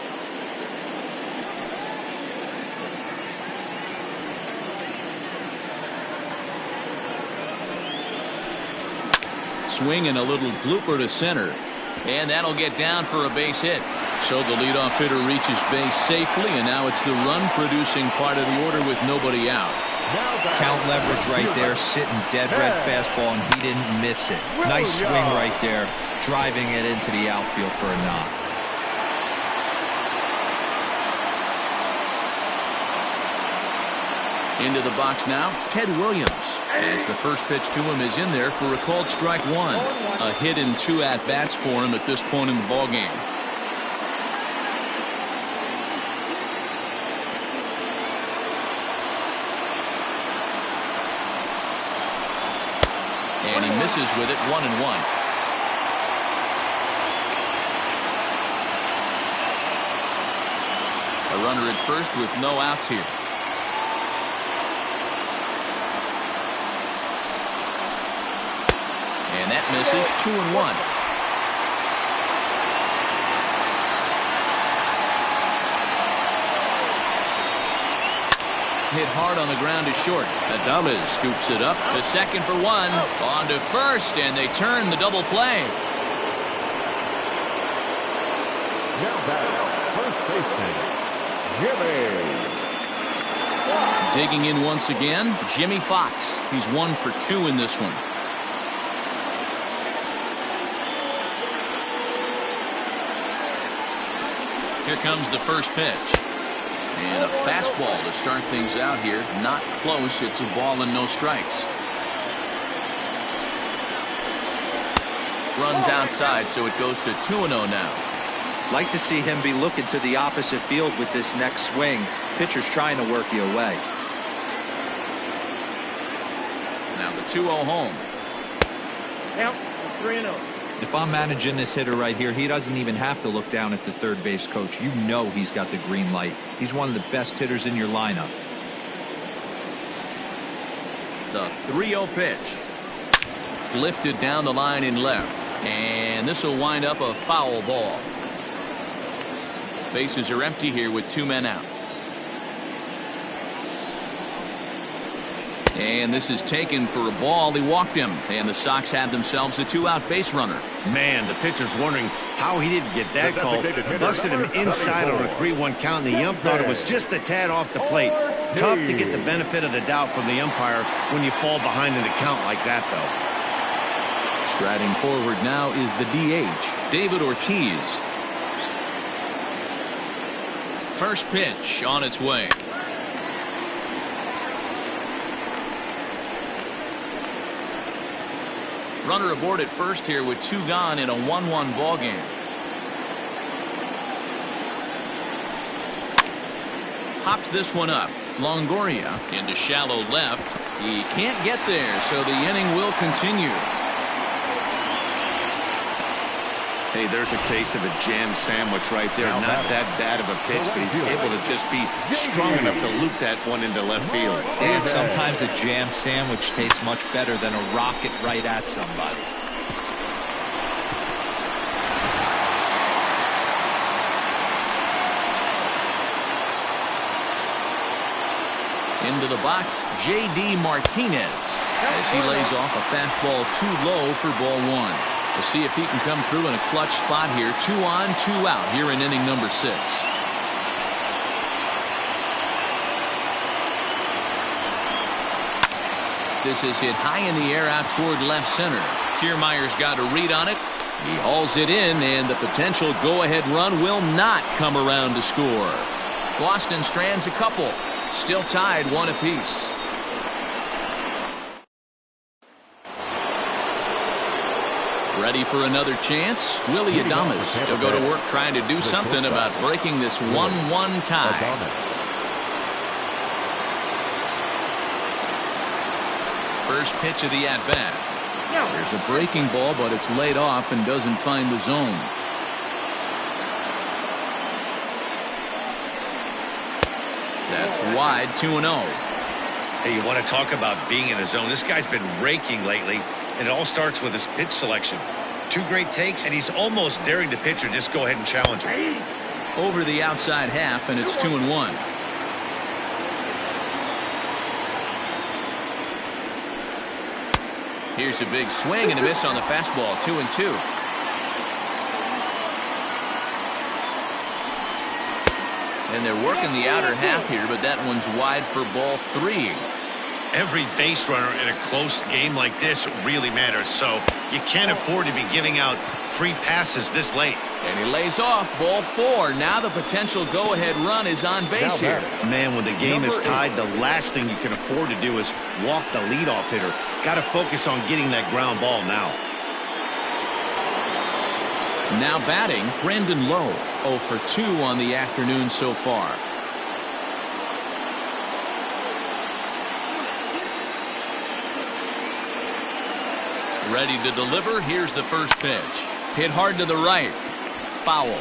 Swing and a little blooper to center. And that'll get down for a base hit. So the leadoff hitter reaches base safely, and now it's the run-producing part of the order with nobody out. Count leverage right there, sitting dead red fastball, and he didn't miss it. Nice swing right there, driving it into the outfield for a knock. Into the box now, Ted Williams, as the first pitch to him is in there for a called strike one. A hit and 2 at-bats for him at this point in the ballgame. And he misses with it, 1-1. A runner at first with no outs here. And that misses, 2-1. Hit hard on the ground to short. Adames scoops it up to second for one. On to first, and they turn the double play. Now batting, first baseman, Jimmy. Digging in once again, Jimmy Fox. He's 1 for 2 in this one. Here comes the first pitch. And a fastball to start things out here. Not close. It's a ball and no strikes. Runs outside, so it goes to 2-0 now. Like to see him be looking to the opposite field with this next swing. Pitcher's trying to work you away. Now the 2-0 home. Count 3-0. If I'm managing this hitter right here, he doesn't even have to look down at the third base coach. You know he's got the green light. He's one of the best hitters in your lineup. The 3-0 pitch. Lifted down the line in left. And this will wind up a foul ball. Bases are empty here with 2 men out. And this is taken for a ball. He walked him. And the Sox had themselves a 2-out base runner. Man, the pitcher's wondering how he didn't get that call. Busted him inside on a 3-1 count, and the ump thought it was just a tad off the plate. Tough to get the benefit of the doubt from the umpire when you fall behind in a count like that, though. Striding forward now is the DH, David Ortiz. First pitch on its way. Runner aboard at first here with 2 gone in a 1-1 ball game. Hops this one up. Longoria into shallow left. He can't get there, so the inning will continue. Hey, there's a case of a jam sandwich right there. Not that bad of a pitch, but he's able to just be strong enough to loop that one into left field. Dan, sometimes a jam sandwich tastes much better than a rocket right at somebody. Into the box, J.D. Martinez as he lays off a fastball too low for ball 1. We'll see if he can come through in a clutch spot here. 2 on, 2 out here in inning number 6. This is hit high in the air out toward left center. Kiermaier's got a read on it. He hauls it in, and the potential go-ahead run will not come around to score. Boston strands a couple. Still tied 1 apiece. Ready for another chance? Willie Adames. He'll go to work trying to do something about breaking this 1-1 tie. First pitch of the at-bat. There's a breaking ball, but it's laid off and doesn't find the zone. That's wide, 2-0. Hey, you want to talk about being in the zone? This guy's been raking lately, and it all starts with his pitch selection. 2 great takes, and he's almost daring the pitcher just go ahead and challenge him. Over the outside half, and it's 2-1. Here's a big swing and a miss on the fastball. 2-2. And they're working the outer half here, but that one's wide for ball 3. Every base runner in a close game like this really matters, so you can't afford to be giving out free passes this late. And he lays off ball 4. Now the potential go-ahead run is on base here. Man, when the game is tied, the last thing you can afford to do is walk the leadoff hitter. Got to focus on getting that ground ball now. Now batting, Brandon Lowe. 0 for 2 on the afternoon so far. Ready to deliver. Here's the first pitch. Hit hard to the right. Foul.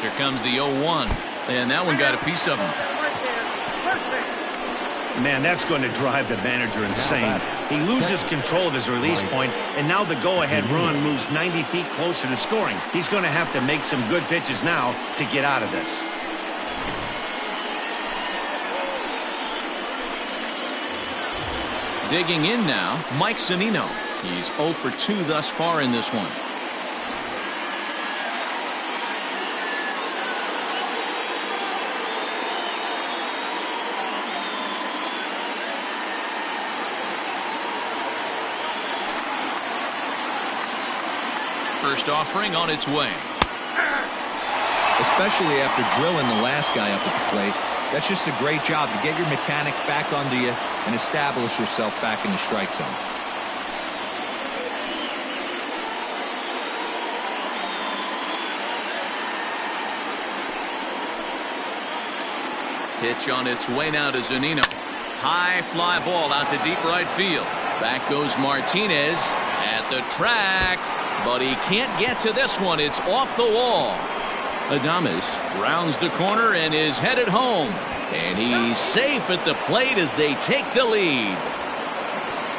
Here comes the 0-1. And that one got a piece of him. Man, that's going to drive the manager insane. He loses control of his release point, and now the go-ahead run moves 90 feet closer to scoring. He's going to have to make some good pitches now to get out of this. Digging in now, Mike Zunino. He's 0 for 2 thus far in this one. First offering on its way. Especially after drilling the last guy up at the plate. That's just a great job to get your mechanics back under you and establish yourself back in the strike zone. Pitch on its way now to Zunino. High fly ball out to deep right field. Back goes Martinez at the track. But he can't get to this one. It's off the wall. Adames rounds the corner and is headed home. And he's safe at the plate as they take the lead.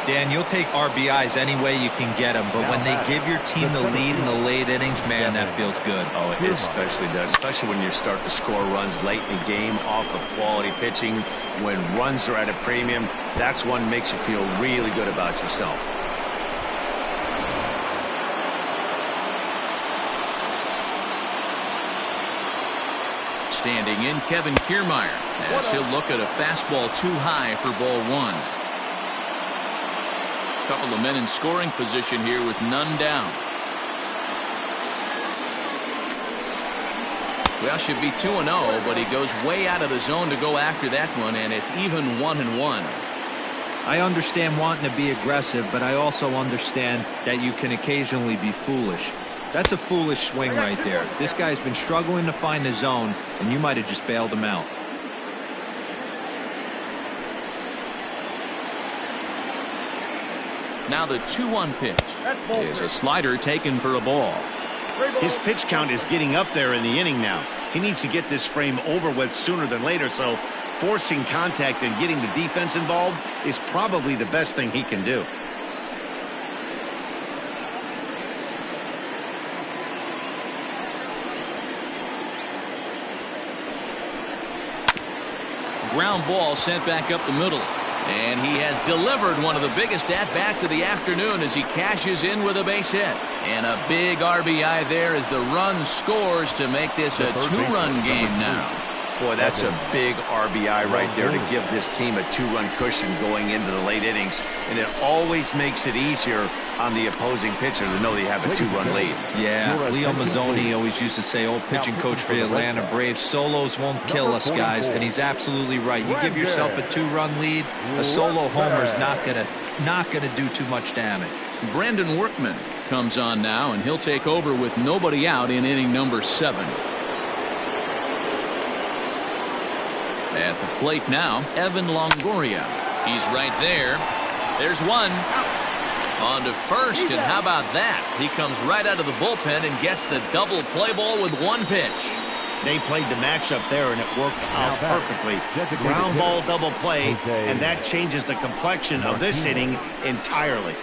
Dan, you'll take RBIs any way you can get them, but when they give your team the lead in the late innings, man, that feels good. Oh, it especially does, especially when you start to score runs late in the game off of quality pitching. When runs are at a premium, that's one makes you feel really good about yourself. Standing in, Kevin Kiermaier, as he'll look at a fastball too high for ball 1. Couple of men in scoring position here with none down. Well, should be 2-0, but he goes way out of the zone to go after that one, and it's even 1-1. I understand wanting to be aggressive, but I also understand that you can occasionally be foolish. That's a foolish swing right there. This guy's been struggling to find the zone, and you might have just bailed him out. Now the 2-1 pitch is a slider taken for a ball. His pitch count is getting up there in the inning now. He needs to get this frame over with sooner than later, so forcing contact and getting the defense involved is probably the best thing he can do. Ground ball sent back up the middle. And he has delivered one of the biggest at-bats of the afternoon as he cashes in with a base hit. And a big RBI there as the run scores to make this a 2-run game now. Boy, that's a big RBI right there to give this team a 2-run cushion going into the late innings. And it always makes it easier on the opposing pitcher to know they have a 2-run lead. Yeah, Leo Mazzoni always used to say, old pitching coach for the Atlanta Braves, solos won't kill us, guys. And he's absolutely right. You give yourself a 2-run lead, a solo homer's not gonna do too much damage. Brandon Workman comes on now, and he'll take over with nobody out in inning number 7. At the plate now, Evan Longoria. He's right there. There's one. On to first, and how about that? He comes right out of the bullpen and gets the double play ball with one pitch. They played the matchup there, and it worked out perfectly. Ground ball double play, and that changes the complexion of this inning entirely.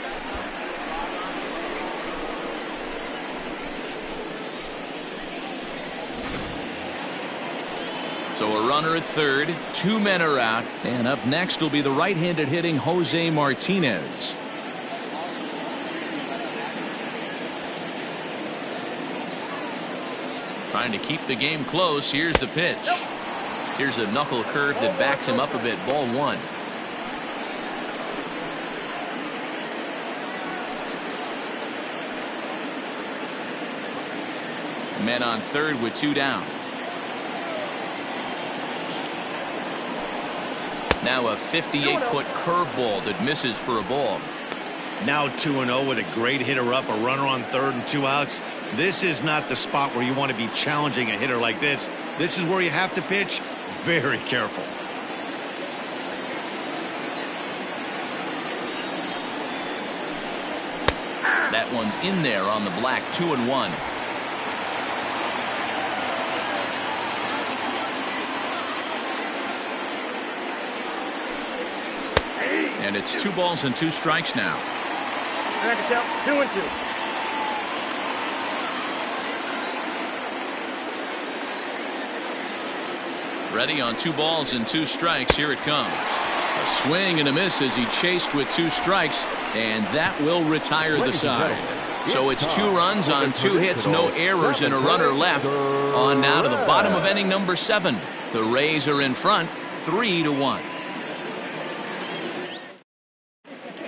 So a runner at third, 2 men are out, and up next will be the right-handed hitting Jose Martinez. Trying to keep the game close. Here's the pitch. Here's a knuckle curve that backs him up a bit. Ball 1. Men on third with 2 down. Now a 58-foot curveball that misses for a ball. Now 2-0 with a great hitter up, a runner on third and 2 outs. This is not the spot where you want to be challenging a hitter like this. This is where you have to pitch very careful. That one's in there on the black. 2-1. And it's 2 balls and 2 strikes now. I can tell. 2-2. Ready on 2 balls and 2 strikes. Here it comes. A swing and a miss as he chased with 2 strikes, and that will retire the side. So it's 2 runs on 2 hits, no errors, and a runner left. On now to the bottom of inning number 7. The Rays are in front, 3-1.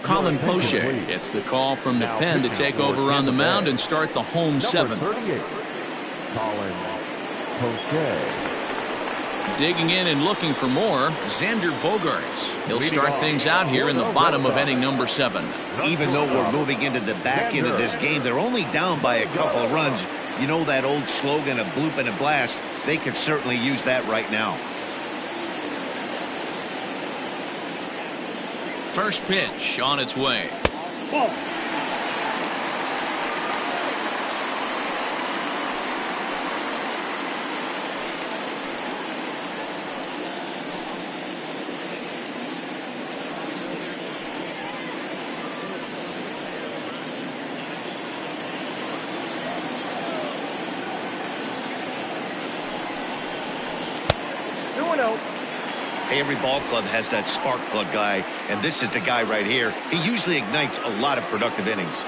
Colin Poche gets the call from the pen to take over on the mound and start the home 7th. Colin Poche. Digging in and looking for more, Xander Bogaerts. He'll start things out here in the bottom of inning number 7. Even though we're moving into the back end of this game, they're only down by a couple of runs. You know that old slogan of bloop and a blast? They could certainly use that right now. First pitch on its way. Ball. Hey, every ball club has that spark plug guy, and this is the guy right here. He usually ignites a lot of productive innings.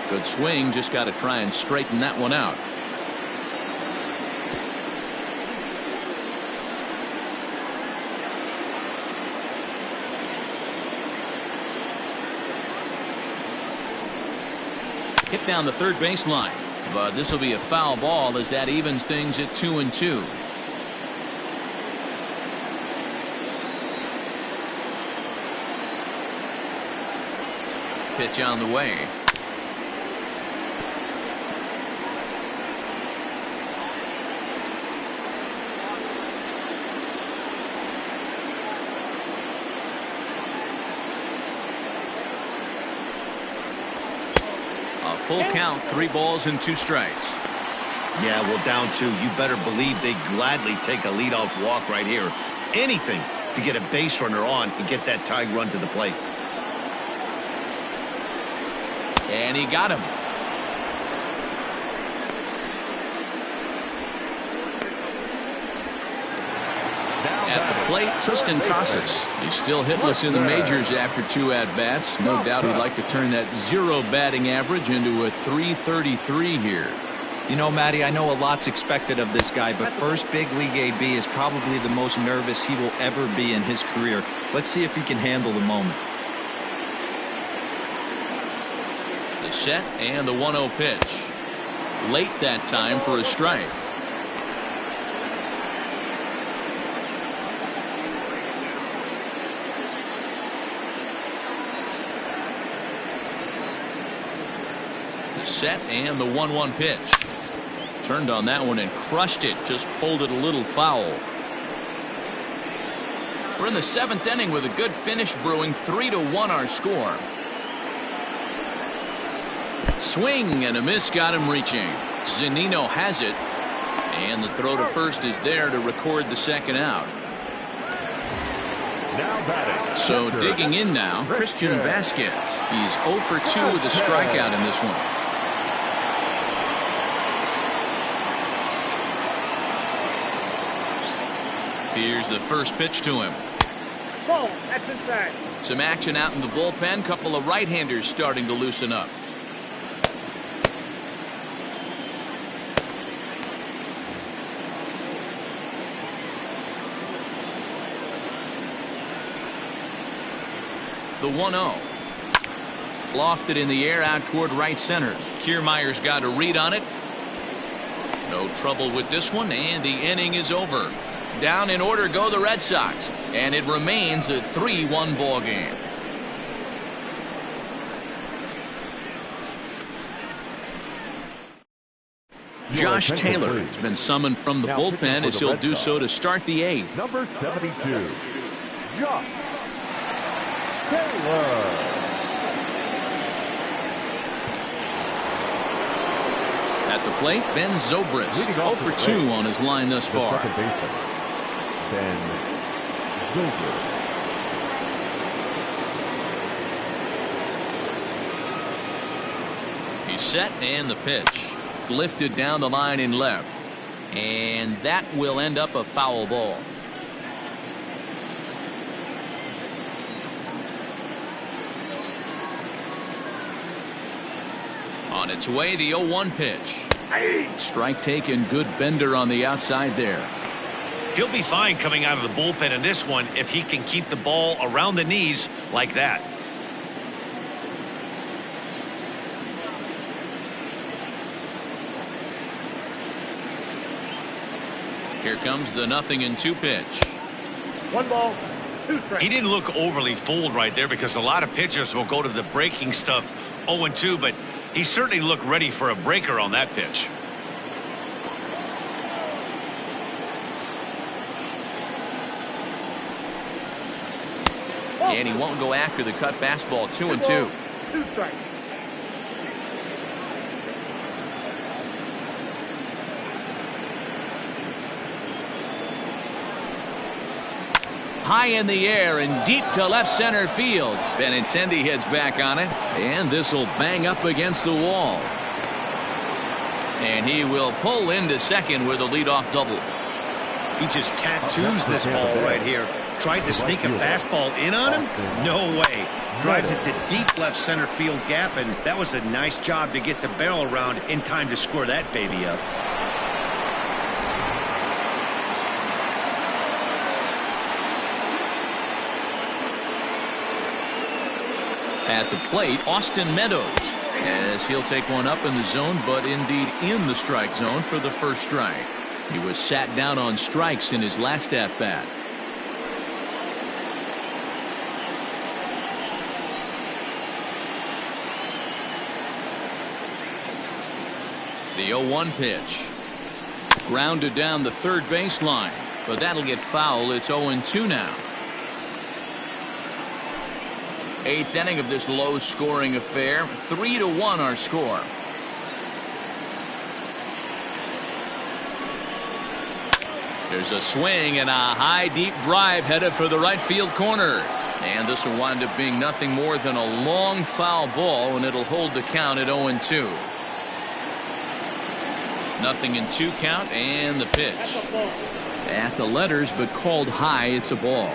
Good swing, just got to try and straighten that one out. Hit down the third baseline, but this will be a foul ball as that evens things at 2-2. Pitch on the way. Full count, 3 balls and 2 strikes. Yeah, well, down 2. You better believe they'd gladly take a leadoff walk right here. Anything to get a base runner on and get that tying run to the plate. And he got him. At the plate, Tristan Casas. He's still hitless in the majors after 2 at-bats. No doubt he'd like to turn that 0 batting average into a .333 here. You know, Matty, I know a lot's expected of this guy, but first big league AB is probably the most nervous he will ever be in his career. Let's see if he can handle the moment. The set and the 1-0 pitch. Late that time for a strike. Set and the 1-1 pitch. Turned on that one and crushed it. Just pulled it a little foul. We're in the 7th inning with a good finish brewing. 3-1 our score. Swing and a miss got him reaching. Zunino has it, and the throw to first is there to record the 2nd out. Now batting. So digging in now, Christian Vasquez. He's 0 for 2 with a strikeout in this one. Here's the first pitch to him. Ball. That's inside. Some action out in the bullpen. Couple of right-handers starting to loosen up. The 1-0. Lofted in the air out toward right center. Kiermaier's got a read on it. No trouble with this one, and the inning is over. Down in order go the Red Sox, and it remains a 3-1 ball game. Josh Taylor has been summoned from the bullpen as he'll do so to start the 8th. Number 72, Josh Taylor. At the plate, Ben Zobrist, 0 for 2 on his line thus far. Second baseman, Ben Zobrist. He's set and the pitch. Lifted down the line in left. And that will end up a foul ball. On its way, the 0-1 pitch. Strike taken, good bender on the outside there. He'll be fine coming out of the bullpen in this one if he can keep the ball around the knees like that. Here comes the 0-2 pitch. 1 ball, 2 strikes. He didn't look overly fooled right there because a lot of pitchers will go to the breaking stuff 0-2, but he certainly looked ready for a breaker on that pitch. And he won't go after the cut fastball. 2-2. 2 strikes. High in the air and deep to left center field. Benintendi heads back on it, and this will bang up against the wall. And he will pull into second with a leadoff double. He just tattoos this ball right here. Tried to sneak a fastball in on him? No way. Drives it to deep left center field gap, and that was a nice job to get the barrel around in time to score that baby up. At the plate, Austin Meadows, as he'll take one up in the zone, but indeed in the strike zone for the first strike. He was sat down on strikes in his last at-bat. The 0-1 pitch. Grounded down the third baseline, but that'll get foul. It's 0-2 now. 8th inning of this low-scoring affair. 3-1 our score. There's a swing and a high deep drive headed for the right field corner. And this will wind up being nothing more than a long foul ball, and it'll hold the count at 0-2. 0-2 count, and the pitch. At the letters, but called high. It's a ball.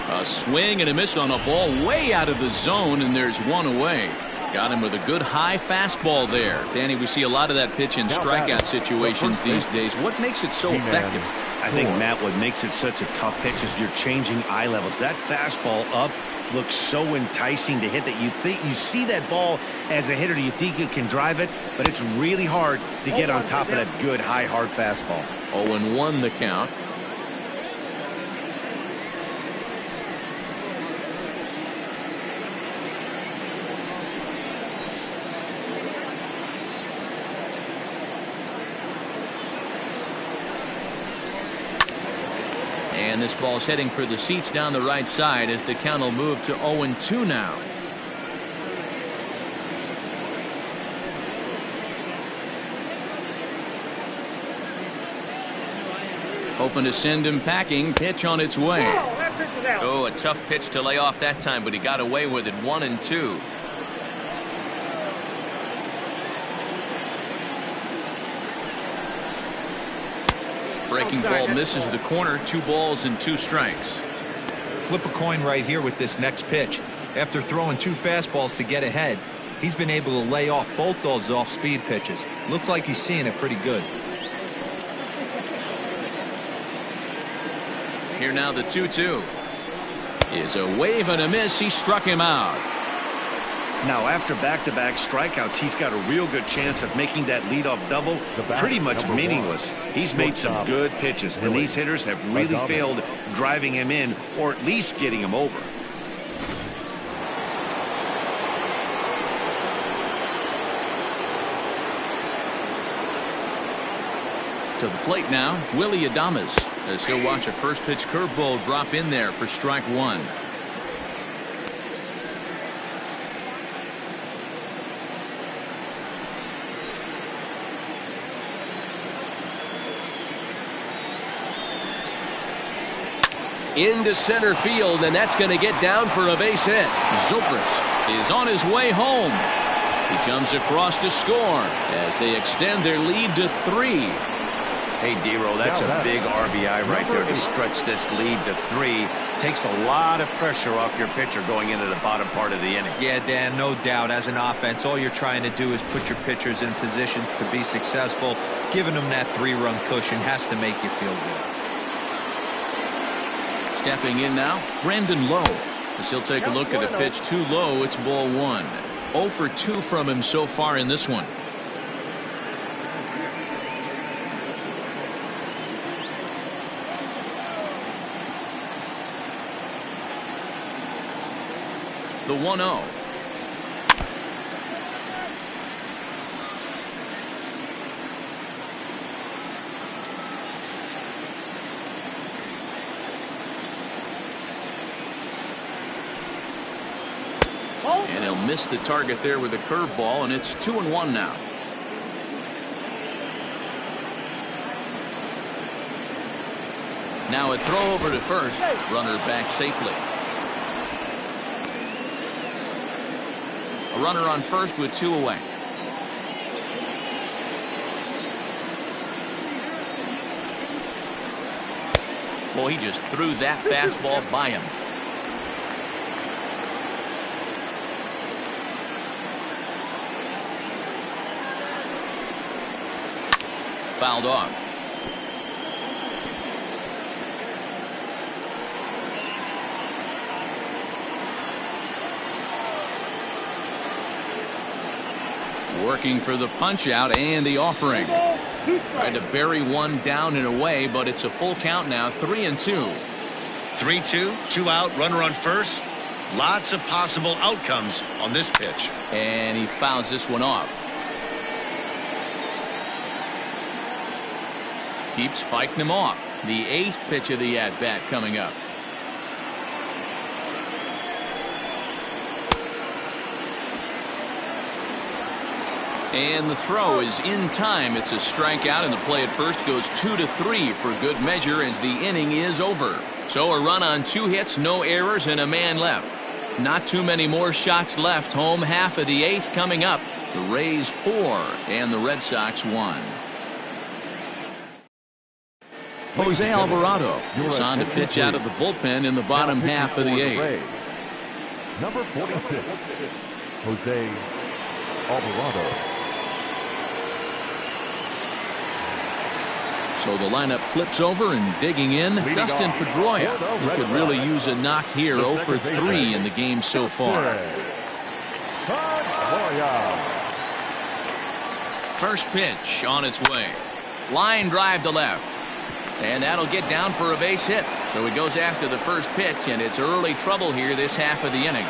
A swing and a miss on a ball way out of the zone, and there's one away. Got him with a good high fastball there. Danny, we see a lot of that pitch in strikeout situations these days. What makes it so effective? I think, Matt, what makes it such a tough pitch is you're changing eye levels. That fastball up looks so enticing to hit that you see that ball as a hitter. You think you can drive it, but it's really hard to get on top of that good high hard fastball. 0-1 the count. And this ball's heading for the seats down the right side as the count will move to 0-2 now. Hoping to send him packing. Pitch on its way. Oh, a tough pitch to lay off that time, but he got away with it. 1-2. Breaking ball misses the corner. 2 balls and 2 strikes. Flip a coin right here with this next pitch. After throwing 2 fastballs to get ahead, he's been able to lay off both those off-speed pitches. Looks like he's seeing it pretty good. Here now the 2-2 is a wave and a miss. He struck him out. Now, after back-to-back strikeouts, he's got a real good chance of making that leadoff double pretty much meaningless. He's made some good pitches, and these hitters have really failed driving him in or at least getting him over. To the plate now, Willie Adames, as he'll watch a first pitch curveball drop in there for strike one. Into center field, and that's going to get down for a base hit. Zobrist is on his way home. He comes across to score as they extend their lead to 3. Hey, D-Roll, that's a big RBI right there to stretch this lead to 3. Takes a lot of pressure off your pitcher going into the bottom part of the inning. Yeah, Dan, no doubt. As an offense, all you're trying to do is put your pitchers in positions to be successful. Giving them that 3-run cushion has to make you feel good. Stepping in now, Brandon Lowe. As he'll take a look at a pitch too low, it's ball 1. 0 for 2 from him so far in this one. The 1-0. And he'll miss the target there with a curveball, and it's 2-1 now. Now a throw over to first. Runner back safely. A runner on first with 2 away. Boy, he just threw that fastball by him. Fouled off. Working for the punch out and the offering. Tried to bury one down and away, but it's a full count now. 3-2. 3-2, 2 out, runner on first. Lots of possible outcomes on this pitch. And he fouls this one off. Keeps fighting him off. The 8th pitch of the at-bat coming up. And the throw is in time. It's a strikeout, and the play at first goes 2-3 for good measure as the inning is over. So a run on 2 hits, no errors, and a man left. Not too many more shots left. Home half of the 8th coming up. The Rays 4 and the Red Sox 1. Jose Alvarado is on to pitch out of the bullpen in the bottom half of the 8th. Number 46, Jose Alvarado. So the lineup flips over, and digging in, Dustin Pedroia. He could really use a knock here. 0 for 3 in the game so far. First pitch on its way. Line drive to left. And that'll get down for a base hit. So he goes after the first pitch, and it's early trouble here this half of the inning.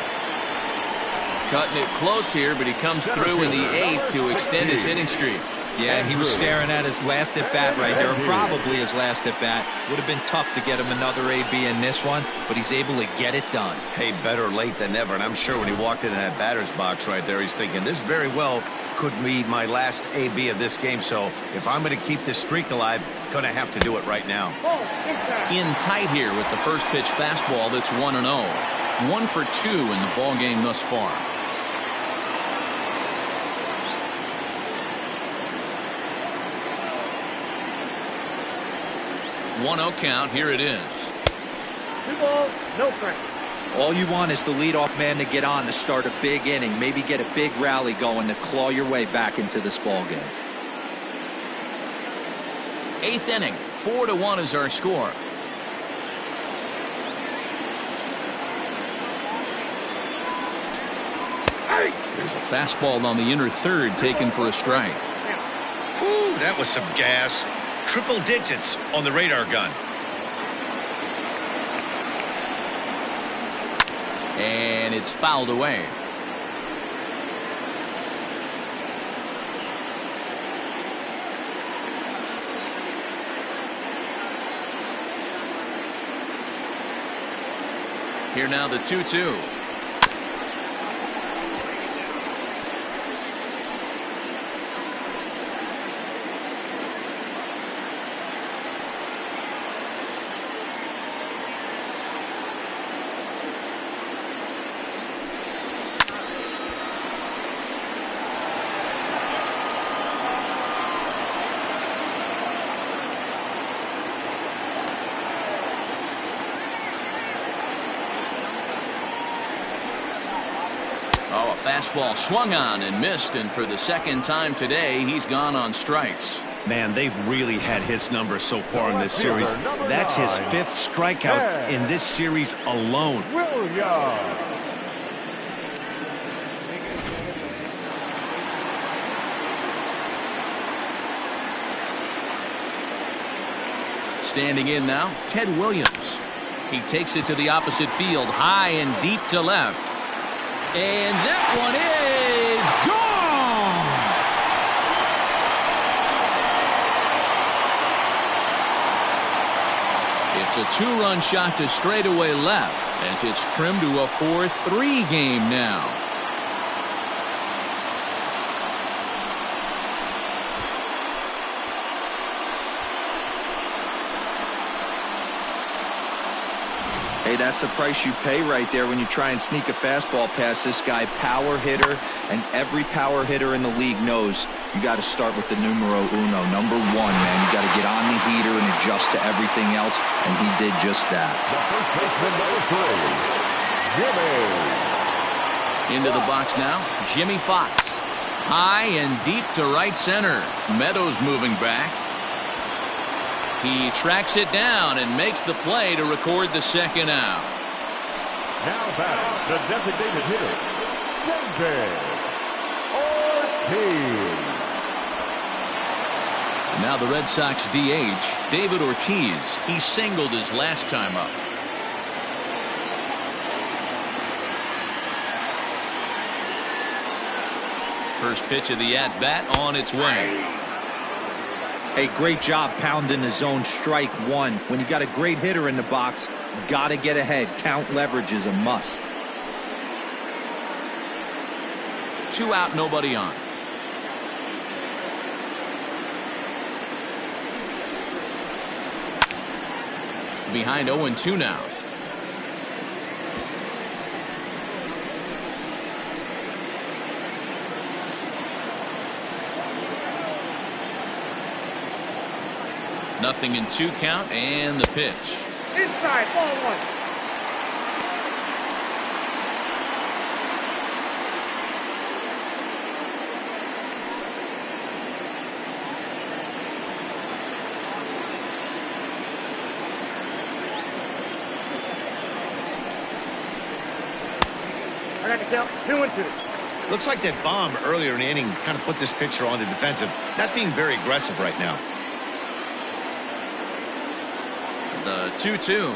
Cutting it close here, but he comes through in the 8th to extend his hitting streak. Yeah, he was staring at his last at-bat right there, probably his last at-bat. Would have been tough to get him another AB in this one, but he's able to get it done. Hey, better late than never, and I'm sure when he walked into that batter's box right there, he's thinking, this very well could be my last AB of this game, so if I'm going to keep this streak alive, going to have to do it right now. In tight here with the first pitch fastball. That's 1-0. 1 for 2 in the ball game thus far. One 0 count. Here it is. 2 balls, no strikes. All you want is the leadoff man to get on to start a big inning, maybe get a big rally going to claw your way back into this ball game. 8th inning. 4-1 is our score. There's a fastball on the inner third taken for a strike. Whew, that was some gas. Triple digits on the radar gun. And it's fouled away. Here now the 2-2. Oh, a fastball swung on and missed, and for the second time today, he's gone on strikes. Man, they've really had his number so far in this series. That's his 5th strikeout in this series alone. Standing in now, Ted Williams. He takes it to the opposite field, high and deep to left. And that one is gone! It's a 2-run shot to straightaway left as it's trimmed to a 4-3 game now. Hey, that's the price you pay right there when you try and sneak a fastball past this guy. Power hitter, and every power hitter in the league knows you got to start with the numero uno, number 1, man. You got to get on the heater and adjust to everything else, and he did just that. Into the box now, Jimmy Fox. High and deep to right center. Meadows moving back. He tracks it down and makes the play to record the second out. Now batting, the designated hitter, David Ortiz. Now the Red Sox DH, David Ortiz. He singled his last time up. First pitch of the at-bat on its way. Hey, great job pounding the zone. Strike 1. When you got a great hitter in the box, got to get ahead. Count leverage is a must. 2 out, nobody on. Behind 0-2 now. Nothing in 2 count, and the pitch. Inside, ball 1. I got the count, 2-2. Looks like that bomb earlier in the inning kind of put this pitcher on the defensive. Not being very aggressive right now. The 2-2.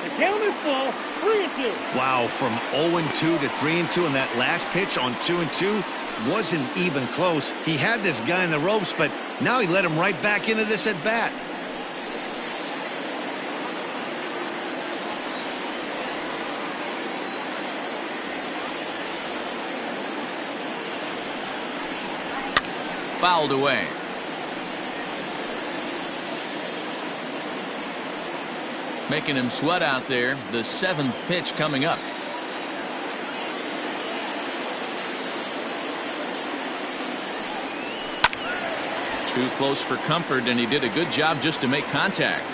The count is full, 3-2. Wow, from 0-2 to 3-2, and that last pitch on 2-2 wasn't even close. He had this guy in the ropes, but now he let him right back into this at bat. Fouled away. Making him sweat out there. The 7th pitch coming up. Too close for comfort, and he did a good job just to make contact.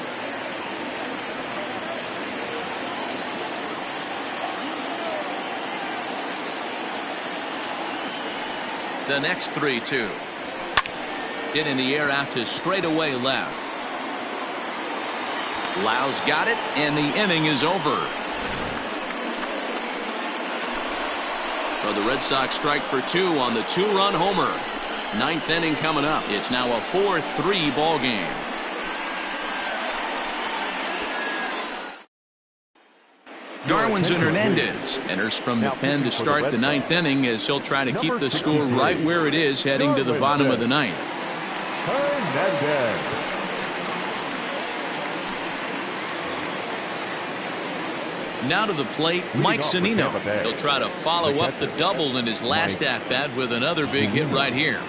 The next 3-2. Hit in the air out to straightaway left. Lau's got it, and the inning is over. So the Red Sox strike for 2 on the 2-run homer. 9th inning coming up. It's now a 4-3 ball game. Darwin's and Hernandez enters from the pen to start the 9th inning as he'll try to keep the score right where it is heading to the bottom of the 9th. Hernandez. Now to the plate, Mike Zunino. He'll try to follow up the double in his last at-bat with another big hit right here.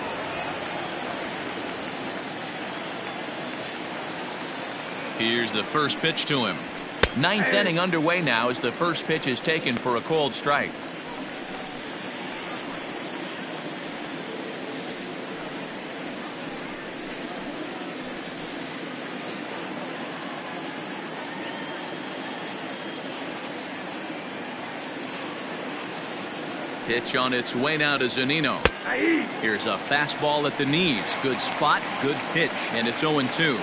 Here's the first pitch to him. Ninth inning underway now as the first pitch is taken for a called strike. Pitch on its way now to Zunino. Here's a fastball at the knees. Good spot, good pitch, and it's 0-2.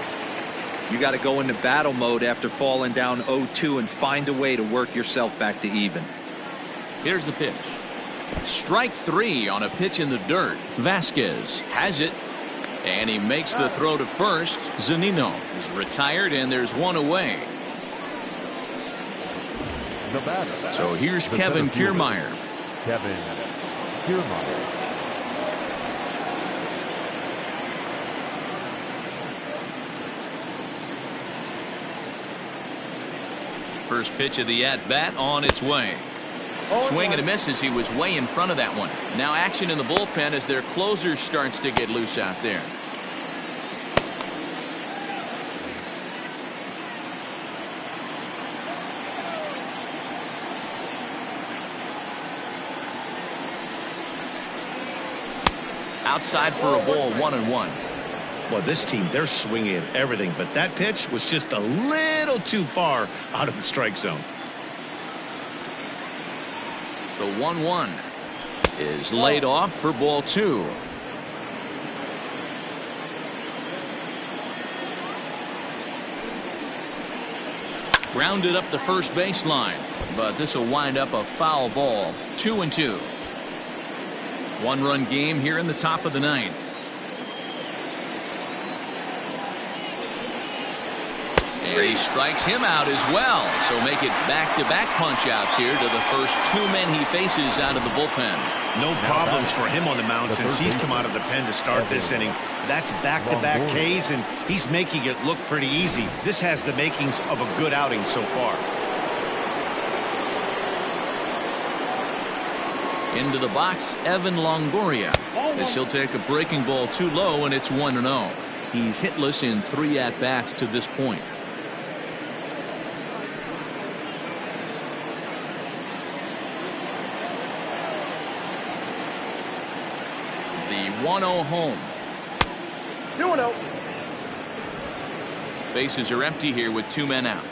You got to go into battle mode after falling down 0-2 and find a way to work yourself back to even. Here's the pitch. Strike three on a pitch in the dirt. Vasquez has it, and he makes the throw to first. Zunino is retired, and there's one away. So here's Kevin Kiermaier. Kevin Kiermaier. First pitch of the at-bat on its way. Swing and a miss as he was way in front of that one. Now action in the bullpen as their closer starts to get loose out there. Outside for a ball, 1-1. Well, this team, they're swinging at everything, but that pitch was just a little too far out of the strike zone. The 1-1 is laid off for ball 2. Grounded up the first baseline, but this will wind up a foul ball. 2-2. One-run game here in the top of the ninth. And he strikes him out as well. So make it back-to-back punch-outs here to the first two men he faces out of the bullpen. No problems for him on the mound since he's come out of the pen to start this inning. That's back-to-back Ks, and he's making it look pretty easy. This has the makings of a good outing so far. Into the box, Evan Longoria, as he'll take a breaking ball too low, and it's 1-0. He's hitless in 3 at-bats to this point. The 1-0 home. 2-0. Bases are empty here with 2 men out.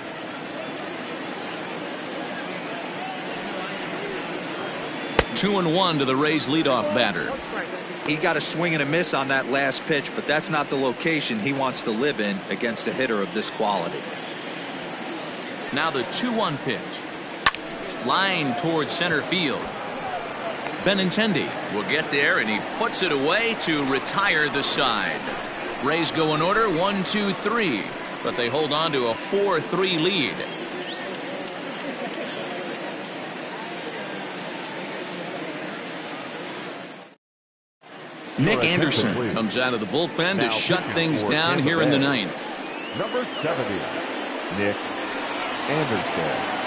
Two and 1 to the Rays leadoff batter. He got a swing and a miss on that last pitch, but that's not the location he wants to live in against a hitter of this quality. Now the 2-1 pitch. Line towards center field. Benintendi will get there, and he puts it away to retire the side. Rays go in order 1-2-3, but they hold on to a 4-3 lead. Nick Anderson comes out of the bullpen to shut things down here in the ninth. Number 70, Nick Anderson.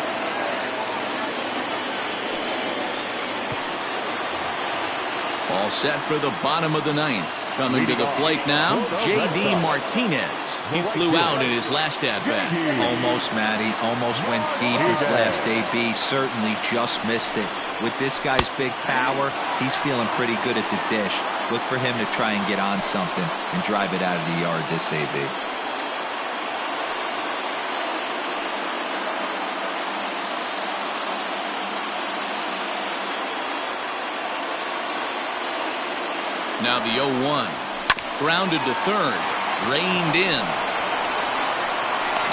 All set for the bottom of the ninth. Coming to the plate now, J.D. Martinez. He flew out in his last at-bat. Almost, Matty. Almost went deep his last AB. Certainly just missed it. With this guy's big power, he's feeling pretty good at the dish. Look for him to try and get on something and drive it out of the yard this AB. Now the 0-1. Grounded to third. Reined in.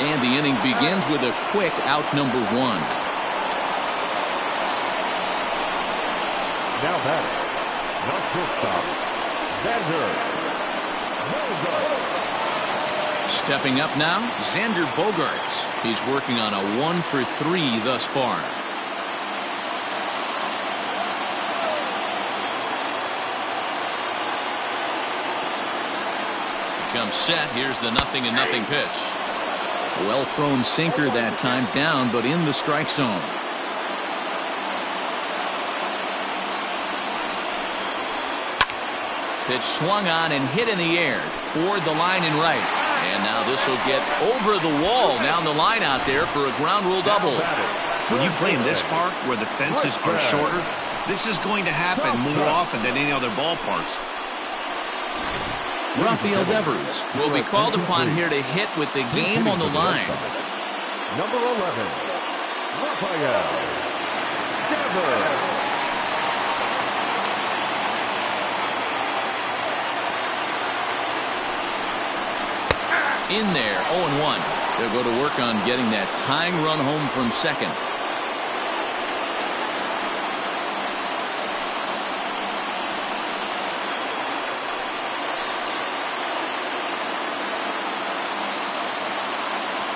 And the inning begins with a quick out number 1. Now batting, not shortstop, Xander Bogaerts. Stepping up now, Xander Bogaerts. He's working on a 1-for-3 thus far. Comes set. Here's the 0-0 pitch. A well-thrown sinker that time, down but in the strike zone. Pitch swung on and hit in the air toward the line and right. And now this will get over the wall down the line out there for a ground rule double. When you play in this park where the fences are shorter, this is going to happen more often than any other ballparks. Rafael Devers will be called upon here to hit with the game on the line. Number 11, Rafael Devers. In there, 0-1. They'll go to work on getting that tying run home from second.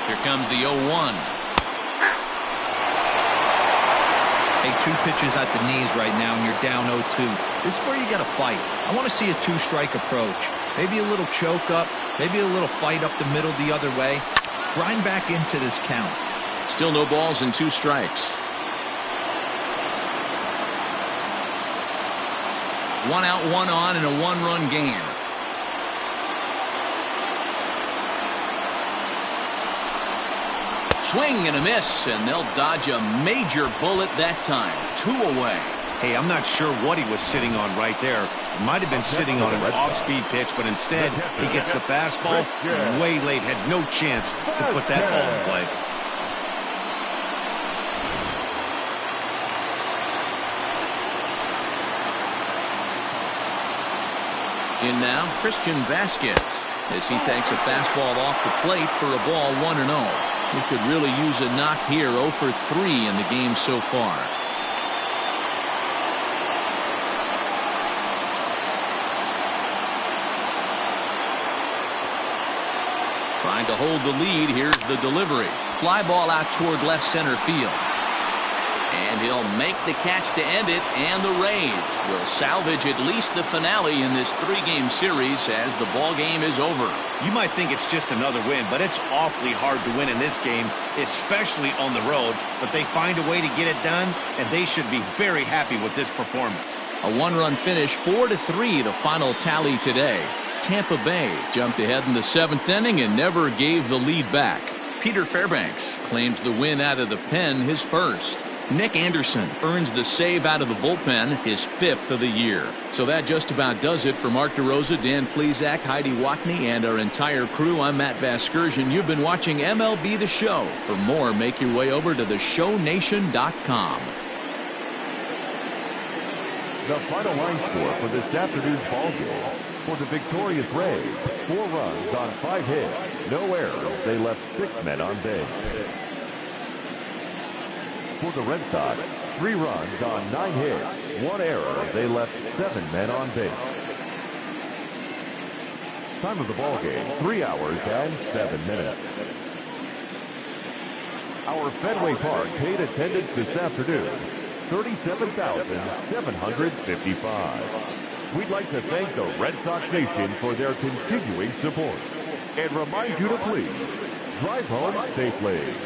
Here comes the 0-1. Hey, 2 pitches at the knees right now, and you're down 0-2. This is where you got to fight. I want to see a 2-strike approach. Maybe a little choke up, maybe a little fight up the middle the other way. Grind back into this count. Still no balls and 2 strikes. 1 out, 1 on in a 1-run game. Swing and a miss, and they'll dodge a major bullet that time. 2 away. Hey, I'm not sure what he was sitting on right there. It might have been sitting on an off-speed pitch, but instead he gets the fastball way late. Had no chance to put that ball in play. In now, Christian Vasquez, as he takes a fastball off the plate for a ball 1-0. He could really use a knock here. 0 for 3 in the game so far. Trying to hold the lead. Here's the delivery. Fly ball out toward left center field. And he'll make the catch to end it, and the Rays will salvage at least the finale in this 3-game series as the ball game is over. You might think it's just another win, but it's awfully hard to win in this game, especially on the road. But they find a way to get it done, and they should be very happy with this performance. A 1-run finish, 4-3, the final tally today. Tampa Bay jumped ahead in the 7th inning and never gave the lead back. Peter Fairbanks claims the win out of the pen, his first. Nick Anderson earns the save out of the bullpen, his 5th of the year. So that just about does it for Mark DeRosa, Dan Plesac, Heidi Wackney, and our entire crew. I'm Matt Vasgersian. You've been watching MLB The Show. For more, make your way over to theshownation.com. The final line score for this afternoon's ball game. For the victorious Rays, 4 runs on 5 hits, no errors. They left 6 men on base. For the Red Sox, 3 runs on 9 hits, 1 error. They left 7 men on base. Time of the ball game, 3 hours and 7 minutes. Our Fenway Park paid attendance this afternoon, 37,755. We'd like to thank the Red Sox Nation for their continuing support and remind you to please drive home safely.